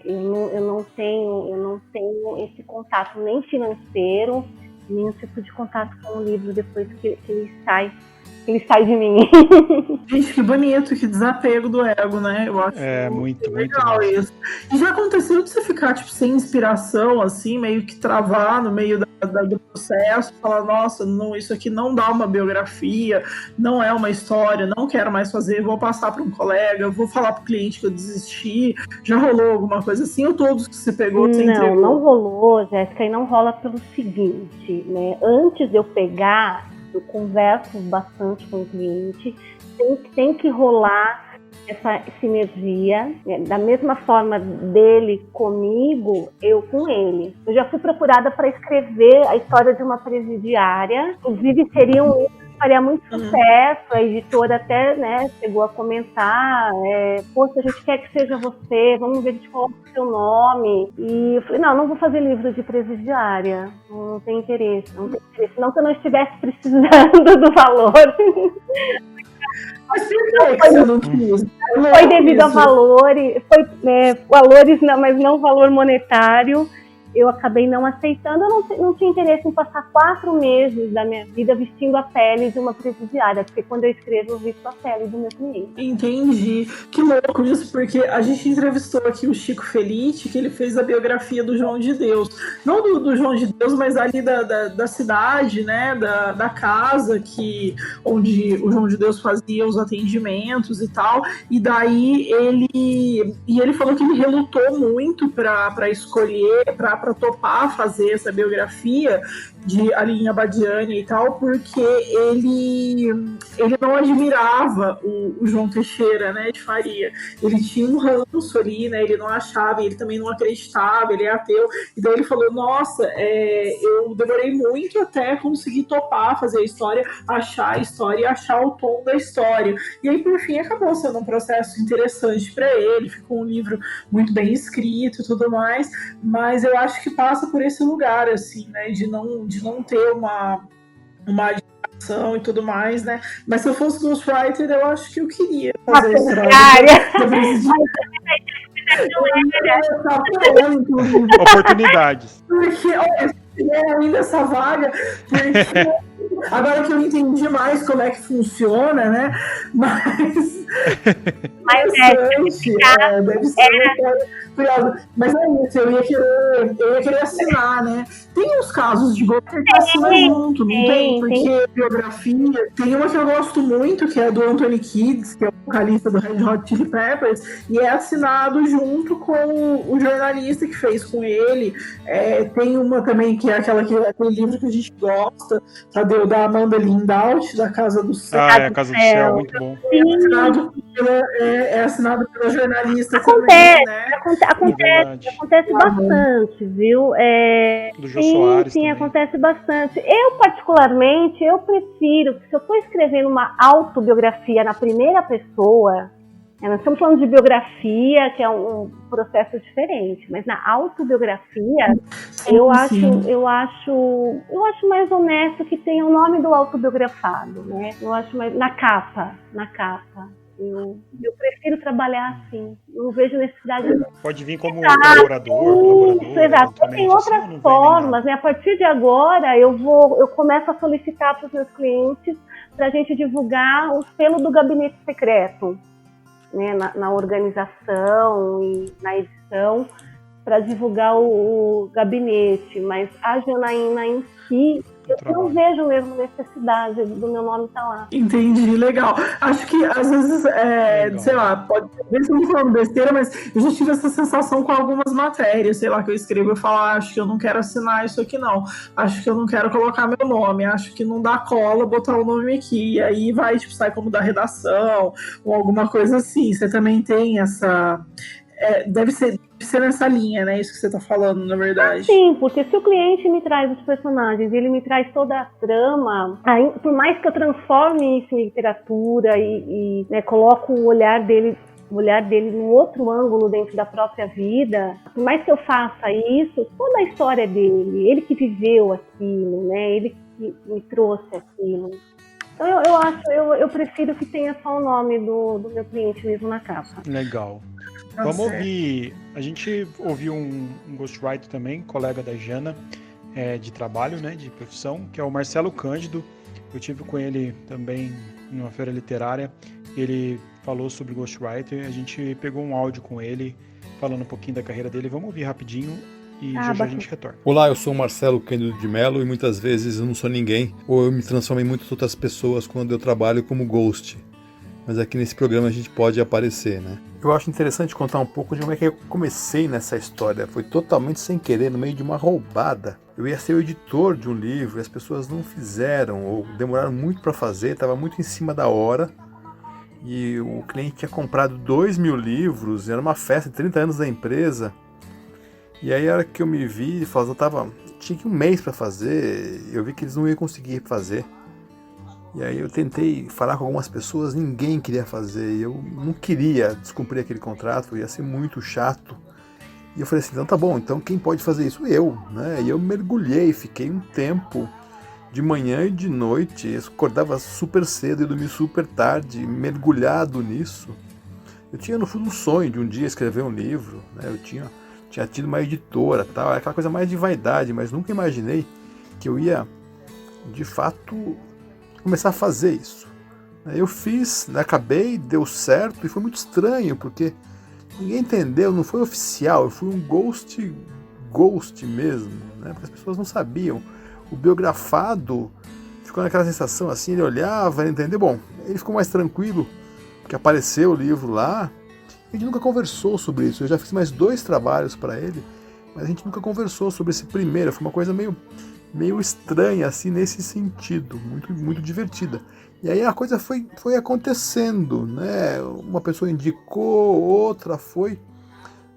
Eu não tenho esse contato nem financeiro, nenhum tipo de contato com o livro depois que ele sai de mim. Gente, que bonito, que desapego do ego, né? Eu acho muito legal isso. E já aconteceu de você ficar, tipo, sem inspiração, assim, meio que travar no meio do processo, falar, nossa, não, isso aqui não dá uma biografia, não é uma história, não quero mais fazer, vou passar para um colega, vou falar pro cliente que eu desisti. Já rolou alguma coisa assim, ou todos que você pegou, você entregou? Não rolou, Jéssica, e não rola pelo seguinte, né? Antes de eu pegar, eu converso bastante com o cliente, tem que rolar essa sinergia, né? Da mesma forma dele comigo, eu com ele. Eu já fui procurada para escrever a história de uma presidiária, inclusive seria um livro que faria muito sucesso, a editora até, né, chegou a comentar, poxa, a gente quer que seja você, vamos ver, a gente coloca o seu nome. E eu falei, não vou fazer livro de presidiária, não tem interesse, não que eu não estivesse precisando do valor. Mas por que você não quis? Foi devido a valores, valores, não, mas não valor monetário. Eu acabei não aceitando, eu não tinha interesse em passar 4 meses da minha vida vestindo a pele de uma presidiária, porque quando eu escrevo eu visto a pele do meu cliente. Entendi. Que louco isso, porque a gente entrevistou aqui o Chico Felice, que ele fez a biografia do João de Deus. Não do João de Deus, mas ali da cidade, né, da casa onde o João de Deus fazia os atendimentos e tal. E daí ele falou que ele relutou muito para escolher, para topar fazer essa biografia de Aline Abadiânia e tal, porque ele não admirava o João Teixeira, né, de Faria. Ele tinha um ranço ali, né, ele não achava, ele também não acreditava, ele é ateu. E daí ele falou, nossa, eu demorei muito até conseguir topar fazer a história, achar a história e achar o tom da história. E aí, por fim, acabou sendo um processo interessante para ele, ficou um livro muito bem escrito e tudo mais, mas eu acho que passa por esse lugar, assim, né, de não ter uma admiração e tudo mais, né? Mas se eu fosse ghostwriter, eu acho que eu queria fazer isso. Oportunidades. Porque, olha, ainda essa vaga, porque agora que eu entendi mais como é que funciona, né? Mas deve ser curioso. Mas é isso, eu ia querer assinar, né? Tem uns casos de ghoster que assina junto, não tem? Porque biografia, tem uma que eu gosto muito, que é do Anthony Kiedis, que é o vocalista do Red Hot Chili Peppers, e é assinado junto com o jornalista que fez com ele. Tem uma também que é aquele livro que a gente gosta, sabe, da Amanda Lindauch, da Casa do Céu. A Casa do Céu, muito bom. É assinado pela jornalista também, né? Acontece bastante, viu? Do Jô Soares sim, também. acontece bastante. Eu, particularmente, prefiro, se eu estou escrevendo uma autobiografia na primeira pessoa, nós estamos falando de biografia, que é um processo diferente, mas na autobiografia, eu acho mais honesto que tenha o nome do autobiografado, né? Eu acho mais na capa. Eu prefiro trabalhar assim, não vejo necessidade. Pode vir como colaborador. Exato. Tem outras formas, né? A partir de agora eu começo a solicitar para os meus clientes para a gente divulgar o selo do gabinete secreto. né, na organização e na edição para divulgar o gabinete, mas a Janaína em si, eu não vejo mesmo necessidade do meu nome estar lá. Entendi, legal. Acho que às vezes, sei lá, pode ser que eu falando besteira, mas eu já tive essa sensação com algumas matérias, sei lá, que eu escrevo e falo, acho que eu não quero assinar isso aqui não, acho que eu não quero colocar meu nome, acho que não dá cola botar o nome aqui, e aí vai, tipo, sai como da redação, ou alguma coisa assim. Você também tem essa... deve ser nessa linha, né? Isso que você tá falando, na verdade. Sim, porque se o cliente me traz os personagens, ele me traz toda a trama, aí, por mais que eu transforme isso em literatura e né, coloco o olhar dele num outro ângulo dentro da própria vida, por mais que eu faça isso, toda a história dele, ele que viveu aquilo, né? Ele que me trouxe aquilo. Então eu prefiro que tenha só o nome do meu cliente mesmo na capa. Legal. Vamos ouvir. A gente ouviu um ghostwriter também, colega da Jana, de trabalho, né, de profissão, que é o Marcelo Cândido. Eu tive com ele também numa feira literária. Ele falou sobre ghostwriter. A gente pegou um áudio com ele, falando um pouquinho da carreira dele. Vamos ouvir rapidinho e já a gente retorna. Olá, eu sou o Marcelo Cândido de Mello e muitas vezes eu não sou ninguém, ou eu me transformo em muitas outras pessoas quando eu trabalho como ghost. Mas aqui nesse programa a gente pode aparecer, né? Eu acho interessante contar um pouco de como é que eu comecei nessa história. Foi totalmente sem querer, no meio de uma roubada. Eu ia ser o editor de um livro e as pessoas não fizeram, ou demoraram muito para fazer, estava muito em cima da hora. E o cliente tinha comprado 2.000 livros, era uma festa de 30 anos da empresa. E aí a hora que eu me vi, tinha que um mês para fazer, eu vi que eles não iam conseguir fazer. E aí eu tentei falar com algumas pessoas, ninguém queria fazer, e eu não queria descumprir aquele contrato, ia ser muito chato. E eu falei assim, então tá bom, então quem pode fazer isso? Eu, né? E eu mergulhei, fiquei um tempo, de manhã e de noite, eu acordava super cedo e dormia super tarde, mergulhado nisso. Eu tinha no fundo um sonho de um dia escrever um livro, né? Eu tinha tido uma editora, tal, era aquela coisa mais de vaidade, mas nunca imaginei que eu ia, de fato, começar a fazer isso. Eu fiz, acabei, deu certo e foi muito estranho porque ninguém entendeu, não foi oficial, eu fui um ghost mesmo, né? Porque as pessoas não sabiam. O biografado ficou naquela sensação assim, ele olhava, ele entendeu, bom, ele ficou mais tranquilo porque apareceu o livro lá. A gente nunca conversou sobre isso, eu já fiz mais 2 trabalhos para ele, mas a gente nunca conversou sobre esse primeiro, foi uma coisa meio estranha, assim, nesse sentido, muito, muito divertida. E aí a coisa foi acontecendo, né? Uma pessoa indicou, outra foi.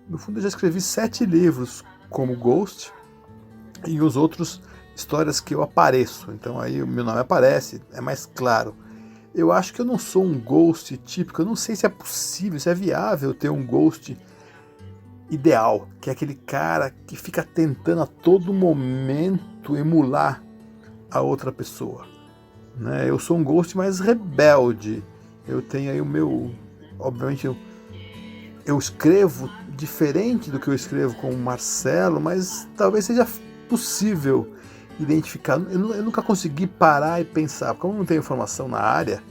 No fundo eu já escrevi 7 livros como ghost, e os outros, histórias que eu apareço. Então aí o meu nome aparece, é mais claro. Eu acho que eu não sou um ghost típico, eu não sei se é possível, se é viável ter um ghost ideal, que é aquele cara que fica tentando a todo momento emular a outra pessoa, né? Eu sou um ghost mais rebelde, eu tenho aí o meu, obviamente eu escrevo diferente do que eu escrevo com o Marcelo, mas talvez seja possível identificar. Eu nunca consegui parar e pensar, como eu não tenho informação na área,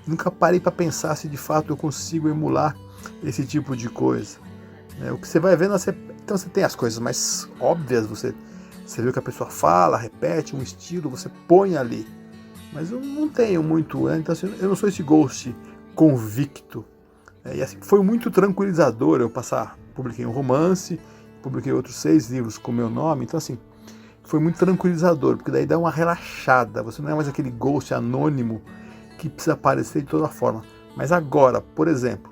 nunca parei para pensar se de fato eu consigo emular esse tipo de coisa. O que você vai vendo, então você tem as coisas mais óbvias, você vê o que a pessoa fala, repete um estilo, você põe ali. Mas eu não tenho muito, né? Então assim, eu não sou esse ghost convicto. E assim, foi muito tranquilizador eu publiquei um romance, publiquei outros 6 livros com meu nome, então assim, foi muito tranquilizador, porque daí dá uma relaxada, você não é mais aquele ghost anônimo que precisa aparecer de toda forma. Mas agora, por exemplo,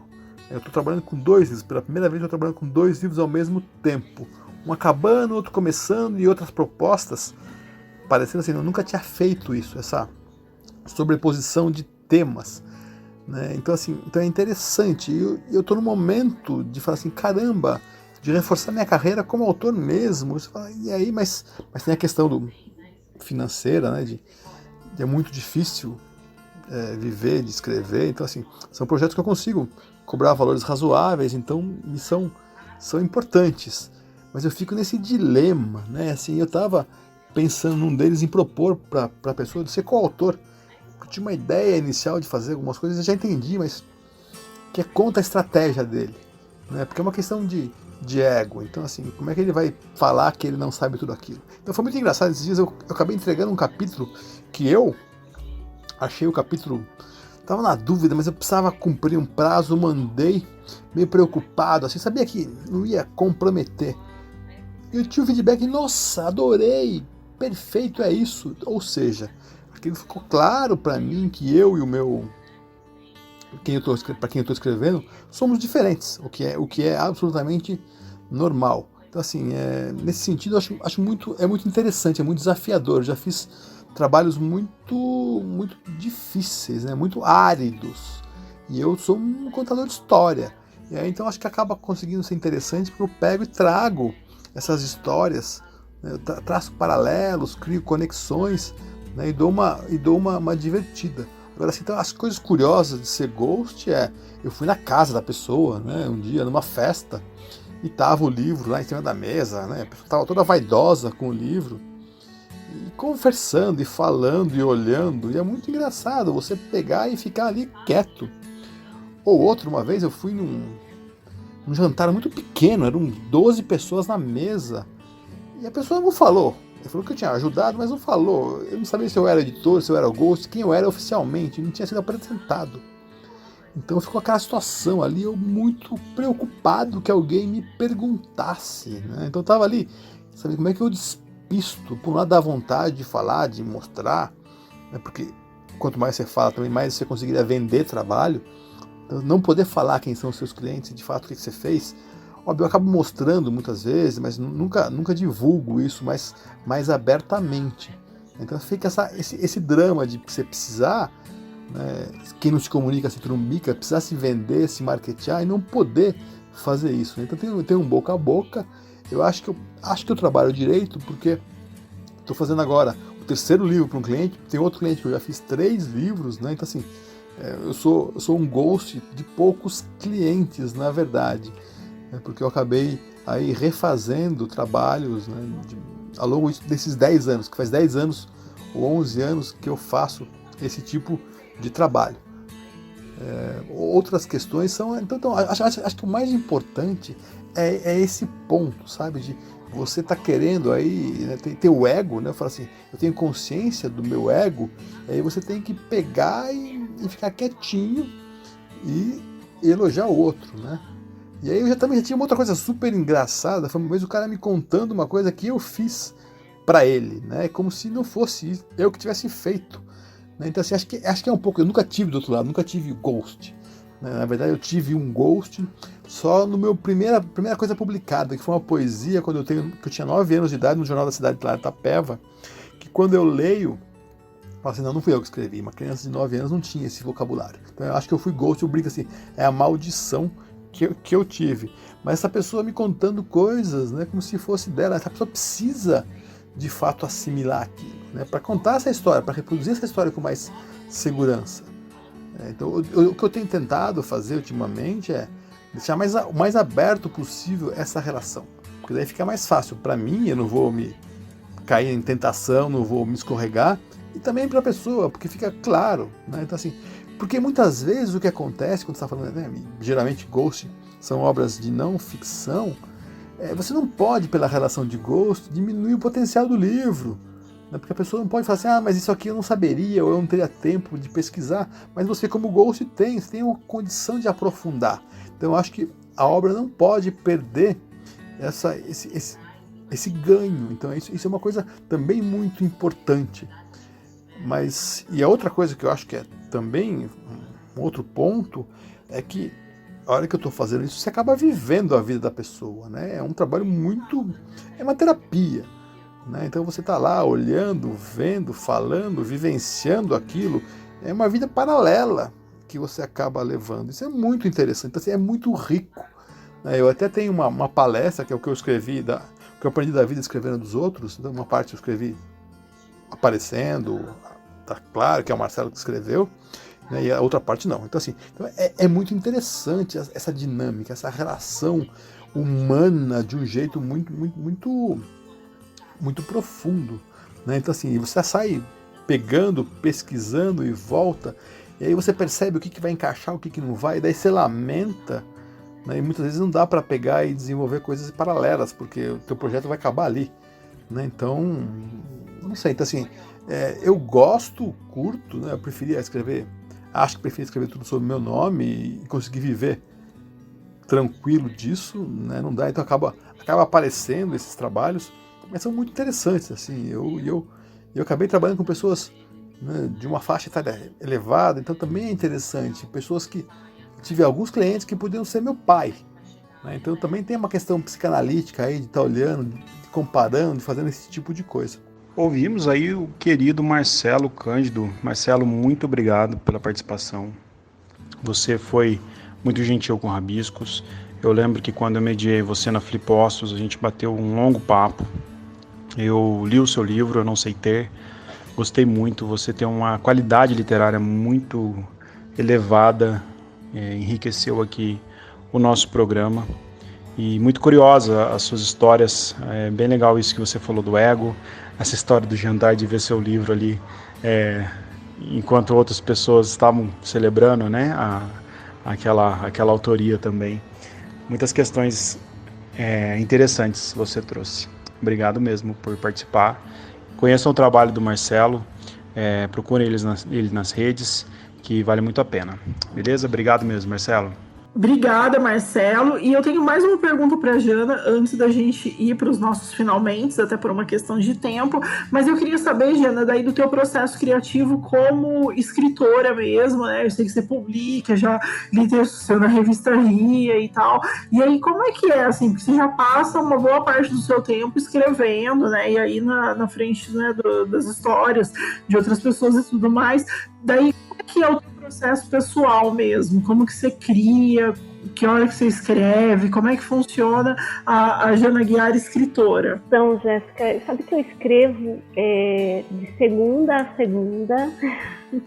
eu estou trabalhando com 2 livros, pela primeira vez eu estou trabalhando com 2 livros ao mesmo tempo. Um acabando, outro começando e outras propostas, parecendo assim, eu nunca tinha feito isso, essa sobreposição de temas, né? Então assim, então é interessante, e eu estou no momento de falar assim, caramba, de reforçar minha carreira como autor mesmo. Você fala, e aí, mas tem a questão financeira, né, de é muito difícil viver de escrever, então assim, são projetos que eu consigo cobrar valores razoáveis, então me são importantes, mas eu fico nesse dilema, né? Assim, eu estava pensando num deles em propor para a pessoa de ser coautor. Eu tinha uma ideia inicial de fazer algumas coisas, eu já entendi, mas que é contra a estratégia dele, né? Porque é uma questão de ego. Então, assim, como é que ele vai falar que ele não sabe tudo aquilo? Então foi muito engraçado. Esses dias eu acabei entregando um capítulo que eu achei o capítulo... Tava na dúvida, mas eu precisava cumprir um prazo, mandei meio preocupado, assim, sabia que não ia comprometer. E eu tive o feedback, nossa, adorei, perfeito, é isso. Ou seja, aquilo ficou claro para mim que eu e o meu... para quem eu estou escrevendo, somos diferentes, o que é absolutamente normal. Então, assim, nesse sentido, eu acho muito interessante, é muito desafiador. Eu já fiz trabalhos muito difíceis, né? Muito áridos. E eu sou um contador de história. E aí, então, acho que acaba conseguindo ser interessante, porque eu pego e trago essas histórias, né? Eu traço paralelos, crio conexões, né? E dou uma divertida. Agora, assim, então, as coisas curiosas de ser ghost eu fui na casa da pessoa, né? Um dia, numa festa, e tava o livro lá em cima da mesa, né? A pessoa estava toda vaidosa com o livro, e conversando, e falando, e olhando, e é muito engraçado você pegar e ficar ali quieto. Ou outra, uma vez eu fui num jantar muito pequeno, eram 12 pessoas na mesa, e a pessoa não falou. Ele falou que eu tinha ajudado, mas não falou. Eu não sabia se eu era editor, se eu era ghost, quem eu era oficialmente, não tinha sido apresentado. Então ficou aquela situação ali, eu muito preocupado que alguém me perguntasse, né? Então eu tava ali, sabe como é que eu despisto? Por um lado dá vontade de falar, de mostrar, né? Porque quanto mais você fala, também mais você conseguiria vender trabalho. Então, não poder falar quem são os seus clientes, de fato o que você fez. Óbvio, eu acabo mostrando muitas vezes, mas nunca divulgo isso mais abertamente. Então fica esse drama de você precisar, né, quem não se comunica se trumbica, precisar se vender, se marketear e não poder fazer isso. Então tem um boca a boca. Eu acho que eu trabalho direito, porque estou fazendo agora o 3º livro para um cliente, tem outro cliente que eu já fiz 3 livros, né? Então assim, eu sou um ghost de poucos clientes, na verdade. Porque eu acabei aí refazendo trabalhos, né, ao longo desses 10 anos, que faz 10 anos ou 11 anos que eu faço esse tipo de trabalho. Outras questões são... Então acho que o mais importante é esse ponto, sabe? De você tá querendo aí, né, ter o ego, né? Falar assim, eu tenho consciência do meu ego, aí você tem que pegar e ficar quietinho e elogiar o outro, né? E aí eu também já tinha uma outra coisa super engraçada, foi uma vez o cara me contando uma coisa que eu fiz para ele, né? Como se não fosse eu que tivesse feito, né? Então assim, acho que é um pouco, eu nunca tive do outro lado, nunca tive ghost, né? Na verdade eu tive um ghost só no meu primeira coisa publicada, que foi uma poesia que eu tinha 9 anos de idade, no Jornal da Cidade de Itapeva, que quando eu leio, eu falo assim, não fui eu que escrevi, uma criança de 9 anos não tinha esse vocabulário. Então eu acho que eu fui ghost, eu brinco assim, é a maldição que eu tive. Mas essa pessoa me contando coisas, né, como se fosse dela, essa pessoa precisa de fato assimilar aquilo, né, para contar essa história, para reproduzir essa história com mais segurança. Então o que eu tenho tentado fazer ultimamente é deixar o mais aberto possível essa relação, porque daí fica mais fácil para mim, eu não vou me cair em tentação, não vou me escorregar, e também para a pessoa, porque fica claro, né? Então assim, porque muitas vezes o que acontece quando você está falando, né, geralmente ghost são obras de não ficção, você não pode, pela relação de ghost, diminuir o potencial do livro, né? Porque a pessoa não pode falar assim, mas isso aqui eu não saberia, ou eu não teria tempo de pesquisar, mas você como ghost você tem uma condição de aprofundar. Então eu acho que a obra não pode perder esse ganho. Então isso é uma coisa também muito importante. E a outra coisa que eu acho que é também um outro ponto é que a hora que eu estou fazendo isso, você acaba vivendo a vida da pessoa, né? É um trabalho é uma terapia, né? Então você está lá olhando, vendo, falando, vivenciando aquilo, é uma vida paralela que você acaba levando. Isso é muito interessante, então, assim, é muito rico, né? Eu até tenho uma palestra, que é o que eu escrevi, que eu aprendi da vida escrevendo dos outros. Então uma parte eu escrevi aparecendo, tá claro que é o Marcelo que escreveu, né, e a outra parte não. Então assim, é muito interessante essa dinâmica, essa relação humana de um jeito muito profundo, né? Então assim, você sai pegando, pesquisando e volta, E aí você percebe o que vai encaixar, o que não vai, e daí você lamenta, né? E muitas vezes não dá para pegar e desenvolver coisas paralelas, porque o teu projeto vai acabar ali, né? Então, não sei, então assim, eu curto, né? Eu preferia acho que preferia escrever tudo sob meu nome e conseguir viver tranquilo disso, né? Não dá, então acaba aparecendo esses trabalhos, mas são muito interessantes, assim, eu acabei trabalhando com pessoas, né, de uma faixa etária elevada, então também é interessante, pessoas que tive alguns clientes que podiam ser meu pai, né? Então também tem uma questão psicanalítica aí de estar olhando, de comparando, de fazendo esse tipo de coisa. Ouvimos aí o querido Marcelo Cândido. Marcelo, muito obrigado pela participação. Você foi muito gentil com Rabiscos. Eu lembro que quando eu mediei você na Flipostos, a gente bateu um longo papo. Eu li o seu livro, Eu Não Sei Ter. Gostei muito. Você tem uma qualidade literária muito elevada. Enriqueceu aqui o nosso programa. E muito curiosa as suas histórias. É bem legal isso que você falou do ego. Essa história do jantar, de ver seu livro ali, enquanto outras pessoas estavam celebrando, né, aquela autoria também. Muitas questões interessantes você trouxe. Obrigado mesmo por participar. Conheçam o trabalho do Marcelo, procurem ele nas redes, que vale muito a pena. Beleza? Obrigado mesmo, Marcelo. Obrigada, Marcelo. E eu tenho mais uma pergunta para a Jana, antes da gente ir para os nossos finalmente, até por uma questão de tempo. Mas eu queria saber, Jana, daí do teu processo criativo como escritora mesmo, né? Eu sei que você publica, já li texto seu na revista Ria e tal. E aí, como é que é, assim? Porque você já passa uma boa parte do seu tempo escrevendo, né? E aí na frente, né, das histórias de outras pessoas e tudo mais. Daí, como é que é o processo pessoal mesmo? Como que você cria? Que hora que você escreve? Como é que funciona a Jana Aguiar escritora? Então, Jéssica, sabe que eu escrevo de segunda a segunda.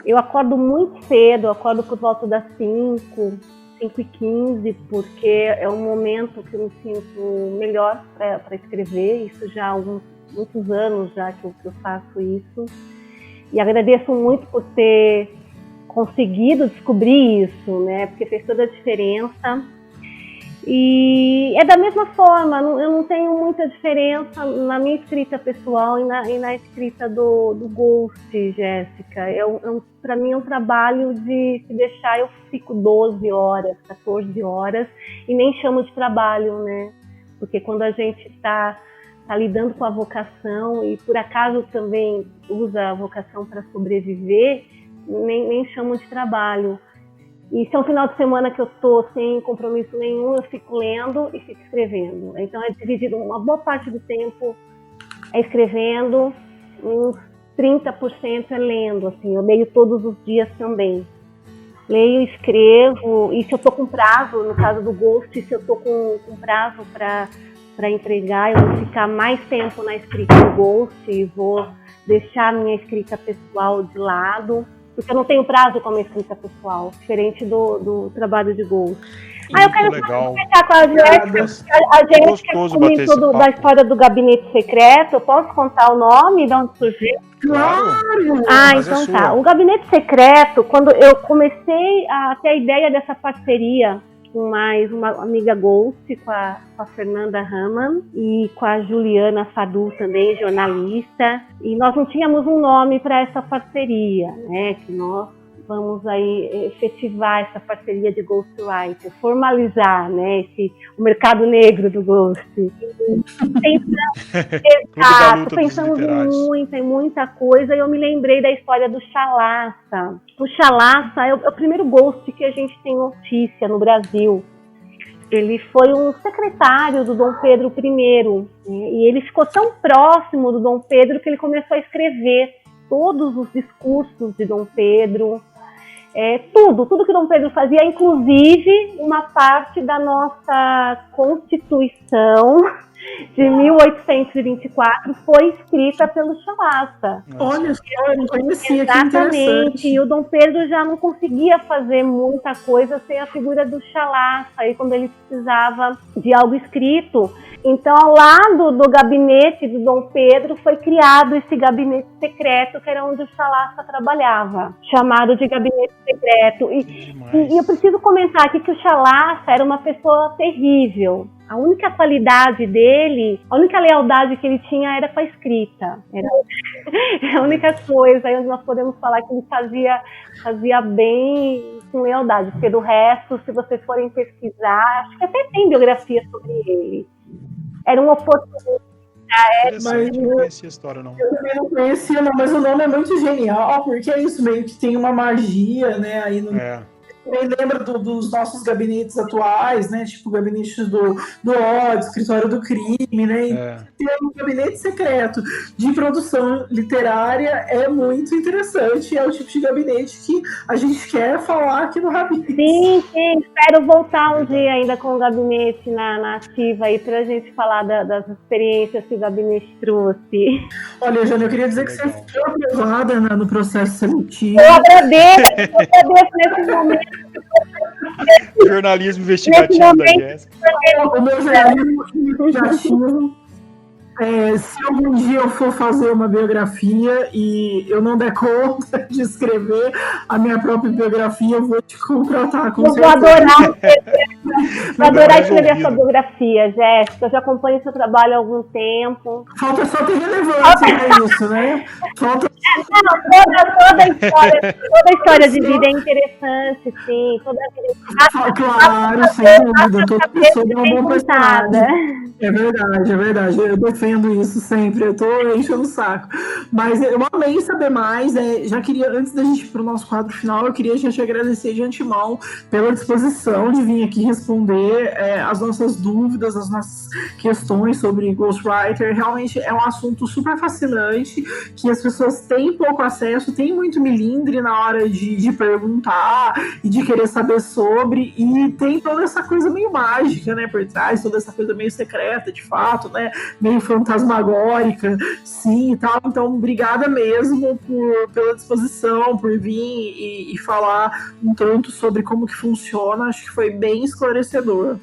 Eu acordo muito cedo, eu acordo por volta das 5h15, porque é um momento que eu me sinto melhor para escrever. Isso já há muitos anos já que eu faço isso. E agradeço muito por ter conseguido descobrir isso, né? Porque fez toda a diferença. E é da mesma forma, eu não tenho muita diferença na minha escrita pessoal e na escrita do Ghost, Jéssica. Para mim é um trabalho de se deixar, eu fico 12 horas, 14 horas e nem chamo de trabalho, né? Porque quando a gente está lidando com a vocação e por acaso também usa a vocação para sobreviver, nem chamo de trabalho. E se é um final de semana que eu estou sem compromisso nenhum, eu fico lendo e fico escrevendo. Então é dividido, uma boa parte do tempo é escrevendo, uns 30% é lendo, assim, eu leio todos os dias também. Leio, escrevo, e se eu estou com prazo, no caso do Ghost, se eu estou com prazo para entregar, eu vou ficar mais tempo na escrita do Ghost e vou deixar a minha escrita pessoal de lado, porque eu não tenho prazo com a minha escrita pessoal, diferente do trabalho de Ghost. Eu quero conversar com a Jéssica. A Jéssica comentou da história do Gabinete Secreto. Eu posso contar o nome, de onde surgiu? Claro! Então tá. O Gabinete Secreto, quando eu comecei a ter a ideia dessa parceria com mais uma amiga Ghost, com a Fernanda Raman e com a Juliana Fadu também, jornalista. E nós não tínhamos um nome para essa parceria, né? Que nós vamos aí efetivar essa parceria de ghostwriter, formalizar, né? O mercado negro do Ghost. Pensamos em muita coisa e eu me lembrei da história do Chalaça. O Chalaça é o primeiro Ghost que a gente tem notícia no Brasil. Ele foi um secretário do Dom Pedro I, e ele ficou tão próximo do Dom Pedro que ele começou a escrever todos os discursos de Dom Pedro, tudo que Dom Pedro fazia, inclusive uma parte da nossa Constituição de 1824 foi escrita pelo Chalaça. Olha, eu não conhecia. Exatamente, e o Dom Pedro já não conseguia fazer muita coisa sem a figura do Chalaça, aí quando ele precisava de algo escrito. Então, ao lado do gabinete do Dom Pedro, foi criado esse gabinete secreto, que era onde o Chalaça trabalhava, chamado de Gabinete Secreto. secreto. E eu preciso comentar aqui que o Chalassa era uma pessoa terrível. A única qualidade dele, a única lealdade que ele tinha era com a escrita. Era a única coisa aí onde nós podemos falar que ele fazia bem com lealdade. Porque do resto, se vocês forem pesquisar, acho que até tem biografia sobre ele. Era um oportunista. Mas eu não conhecia a história, não. Eu também não conhecia, não, mas o nome é muito genial, porque é isso, meio que tem uma magia, né, aí no... Também lembra dos nossos gabinetes atuais, né? Tipo o gabinete do ódio, escritório do crime, né? Ter um gabinete secreto de produção literária é muito interessante. É o tipo de gabinete que a gente quer falar aqui no Rabiscos. Sim, espero voltar um dia ainda com o gabinete na ativa aí pra gente falar das experiências que o gabinete trouxe. Olha, Jana, eu queria dizer que você foi aprovada no processo seletivo. Eu agradeço nesse momento. Jornalismo investigativo da Jéssica. O meu jornalismo investigativo. Se algum dia eu for fazer uma biografia e eu não der conta de escrever a minha própria biografia, eu vou te contratar. Eu vou adorar escrever a sua biografia, Jéssica. Eu já acompanho seu trabalho há algum tempo. Falta só ter relevância pra isso, né? Falta... Toda a história de vida é interessante, sim. Toda a vida... Claro, sem dúvida. Toda pessoa é uma boa personagem. É verdade. Eu defendo isso sempre. Eu tô enchendo o saco. Mas eu amei saber mais. Já queria, antes da gente ir pro nosso quadro final, eu queria já te agradecer de antemão pela disposição de vir aqui responder as nossas dúvidas, as nossas questões sobre Ghostwriter. Realmente é um assunto super fascinante, que as pessoas têm pouco acesso, tem muito milindre na hora de perguntar e de querer saber sobre, e tem toda essa coisa meio mágica, né, por trás, toda essa coisa meio secreta, de fato, né, meio fantasmagórica, sim, e tal. Então, obrigada mesmo pela disposição, por vir e falar um tanto sobre como que funciona. Acho que foi bem esclarecedor.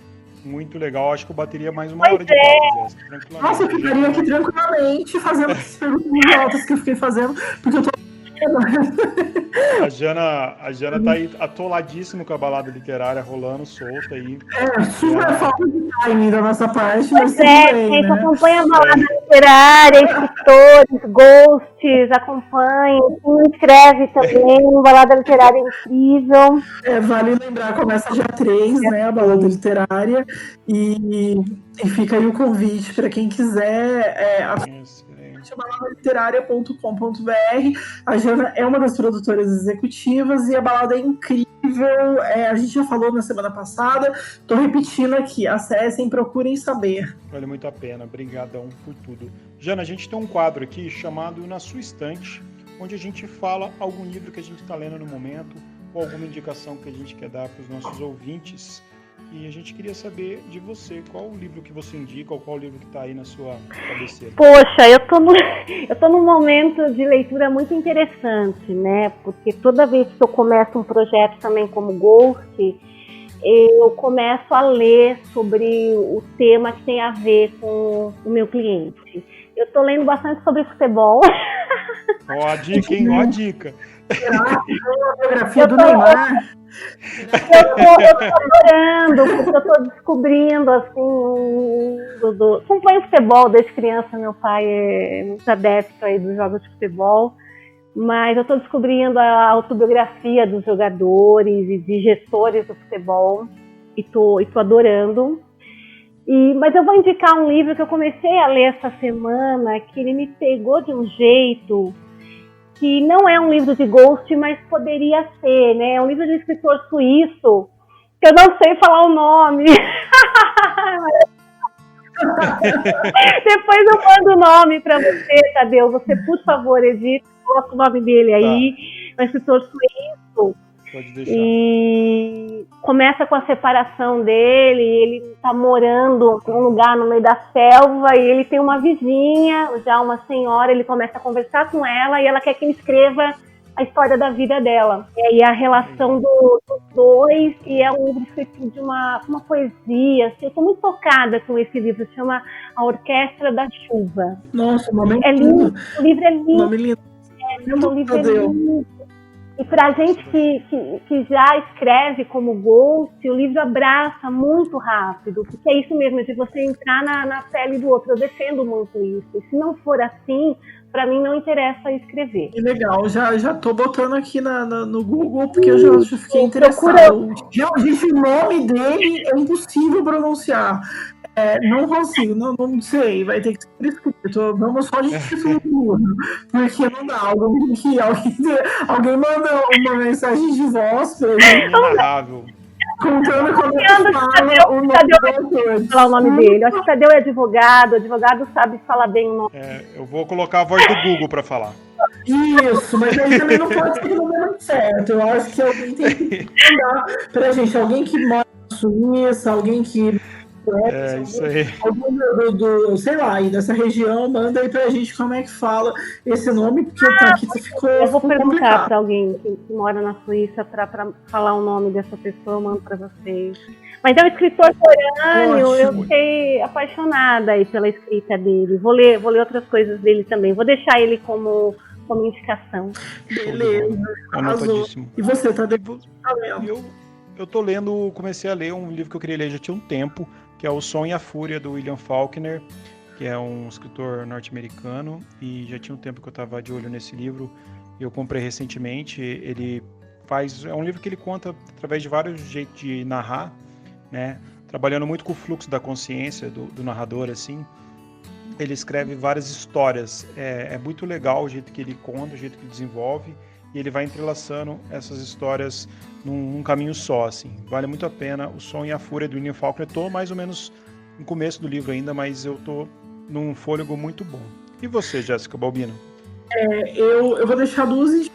Muito legal, acho que eu bateria mais uma hora de papo, Jéssica, tranquilamente. Nossa, eu ficaria aqui tranquilamente fazendo essas perguntas altas que eu fiquei fazendo, porque eu tô... A Jana tá aí atoladíssima com a balada literária rolando, solta aí. Super falta de timing da nossa parte, mas tudo bem, gente, né? Acompanha a balada literária, escritores, ghosts, acompanha, se inscreve também, balada literária incrível. Vale lembrar, começa dia 3, né, a balada literária, e fica aí o convite para quem quiser baladaliteraria.com.br. A Jana é uma das produtoras executivas e a balada é incrível. A gente já falou na semana passada, tô repetindo aqui, acessem, procurem saber. Vale muito a pena, brigadão por tudo. Jana, a gente tem um quadro aqui chamado Na Sua Estante, onde a gente fala algum livro que a gente está lendo no momento ou alguma indicação que a gente quer dar para os nossos ouvintes. E a gente queria saber de você, qual o livro que você indica, ou qual o livro que está aí na sua cabeceira? Poxa, eu tô num momento de leitura muito interessante, né? Porque toda vez que eu começo um projeto também como Ghost, eu começo a ler sobre o tema que tem a ver com o meu cliente. Eu tô lendo bastante sobre futebol. Ó a dica, hein? Ó a dica. A biografia do Neymar. Eu tô adorando, porque eu tô descobrindo, assim, acompanho futebol desde criança, meu pai é muito adepto aí dos jogos de futebol, mas eu tô descobrindo a autobiografia dos jogadores e de gestores do futebol, e tô adorando. Mas eu vou indicar um livro que eu comecei a ler essa semana, que ele me pegou de um jeito que não é um livro de Ghost, mas poderia ser, né? É um livro de um escritor suíço, que eu não sei falar o nome. Depois eu mando o nome para você, Tadeu. Você, por favor, edita, coloca o nome dele aí. É um escritor suíço. Pode deixar. E começa com a separação dele, ele tá morando num lugar no meio da selva e ele tem uma vizinha, já uma senhora, ele começa a conversar com ela e ela quer que ele escreva a história da vida dela. E aí a relação dos dois, e é um livro escrito de uma poesia, assim, eu tô muito tocada com esse livro, chama A Orquestra da Chuva. Nossa, o nome é lindo. O livro é lindo. O nome lindo. O livro é lindo. E pra gente que já escreve como ghost, o livro abraça muito rápido, porque é isso mesmo, de você entrar na pele do outro. Eu defendo muito isso. E se não for assim, pra mim não interessa escrever. Que legal, já tô botando aqui no Google, porque eu já fiquei interessado. Gente, o nome dele é impossível pronunciar. Não consigo, não sei, vai ter que ser escrito. Vamos só de título puro, porque não dá. Alguém manda uma mensagem de voz pra gente, Inenarrável. contando como ele fala o nome do autor. Falar o nome dele. Eu acho que o Tadeu é advogado, o advogado sabe falar bem o nome. Eu vou colocar a voz do Google pra falar. Isso, mas aí também não pode ser no momento certo. Eu acho que alguém tem que mandar pra gente, alguém que mora na Suíça, alguém que Isso aí. alguém sei lá, aí dessa região, manda aí pra gente como é que fala esse nome, porque tá aqui ficou. Eu vou perguntar complicado. pra alguém que mora na Suíça pra falar o nome dessa pessoa, eu mando pra vocês. Mas é um escritor coreano, eu fiquei apaixonada aí pela escrita dele. Vou ler outras coisas dele também. Vou deixar ele como indicação. Beleza. Anotadíssimo. E você, tá lendo? Eu tô lendo, comecei a ler um livro que eu queria ler já tinha um tempo, que é O Som e a Fúria, do William Faulkner, que é um escritor norte-americano, e já tinha um tempo que eu estava de olho nesse livro, e eu comprei recentemente. É um livro que ele conta através de vários jeitos de narrar, né, trabalhando muito com o fluxo da consciência do narrador, assim. Ele escreve várias histórias, é muito legal o jeito que ele conta, o jeito que ele desenvolve, e ele vai entrelaçando essas histórias num caminho só, assim. Vale muito a pena. O Som e a Fúria, do William Faulkner. Estou mais ou menos no começo do livro ainda, mas eu estou num fôlego muito bom. E você, Jéssica Balbino? Eu vou deixar duas indicações,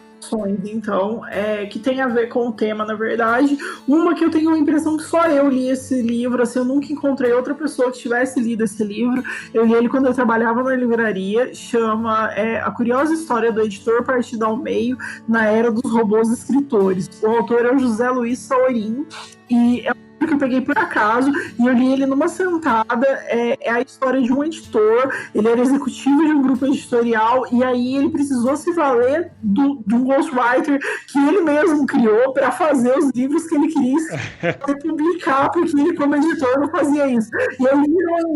então, que tem a ver com o tema, na verdade. Uma que eu tenho a impressão que só eu li esse livro, assim, eu nunca encontrei outra pessoa que tivesse lido esse livro. Eu li ele quando eu trabalhava na livraria, chama A Curiosa História do Editor Partido ao Meio na Era dos Robôs Escritores. O autor é o José Luiz Saorin, e é um livro que eu peguei por acaso, e eu li ele numa sentada. É a história de um editor, ele era executivo de um grupo editorial, e aí ele precisou se valer de um ghostwriter que ele mesmo criou para fazer os livros que ele queria publicar, porque ele, como editor, não fazia isso. E aí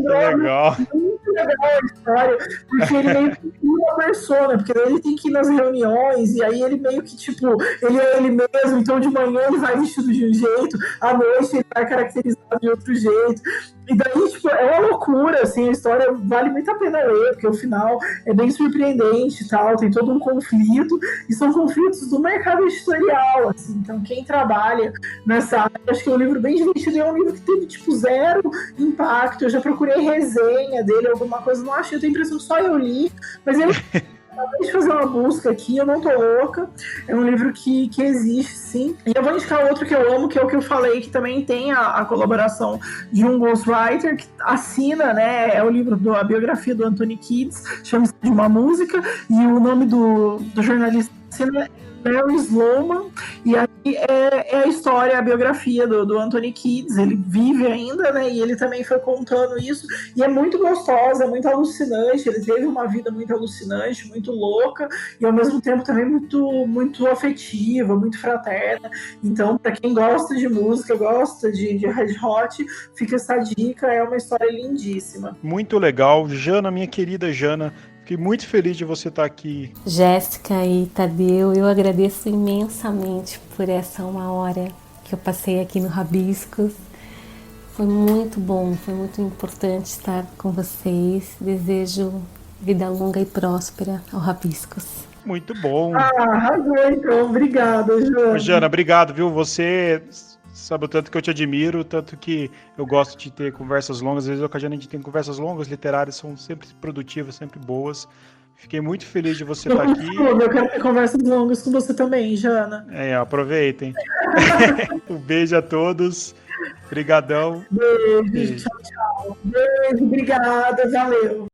Legal. Muito legal a história, porque ele meio que cria uma persona, porque ele tem que ir nas reuniões, e aí ele meio que, tipo, ele é ele mesmo, então de manhã ele vai vestido de um jeito, à noite ele vai caracterizado de outro jeito. E daí, tipo, é uma loucura, assim, a história vale muito a pena ler, porque o final é bem surpreendente e tal, tem todo um conflito, e são conflitos do mercado editorial, assim, então quem trabalha nessa área, acho que é um livro bem divertido, é um livro que teve, tipo, zero impacto. Eu já procurei resenha dele, alguma coisa, não achei, eu tenho a impressão que só eu li, mas ele... Acabei de fazer uma busca aqui, eu não tô louca. É um livro que existe, sim. E eu vou indicar outro que eu amo, que é o que eu falei, que também tem a colaboração de um ghostwriter que assina, né? É o livro, a biografia do Anthony Kiedis, chama-se De Uma Música, e o nome do jornalista assina é Larry Sloman, e aí é a história, a biografia do Anthony Kiedis. Ele vive ainda, né, e ele também foi contando isso, e é muito gostosa, é muito alucinante. Ele teve uma vida muito alucinante, muito louca, e ao mesmo tempo também muito, muito afetiva, muito fraterna. Então, para quem gosta de música, gosta de Red Hot, fica essa dica, é uma história lindíssima. Muito legal. Jana, minha querida Jana, fiquei muito feliz de você estar aqui. Jéssica e Tadeu, eu agradeço imensamente por essa 1 hora que eu passei aqui no Rabiscos. Foi muito bom, foi muito importante estar com vocês. Desejo vida longa e próspera ao Rabiscos. Muito bom. Arrasou, então. Obrigada, Jana. Jana, obrigado, viu? Você sabe o tanto que eu te admiro, tanto que eu gosto de ter conversas longas. Às vezes, a gente tem conversas longas, literárias, são sempre produtivas, sempre boas. Fiquei muito feliz de você estar aqui. Eu quero ter conversas longas com você também, Jana. Aproveitem. Um beijo a todos. Obrigadão. Beijo, tchau, tchau. Beijo, obrigada, valeu.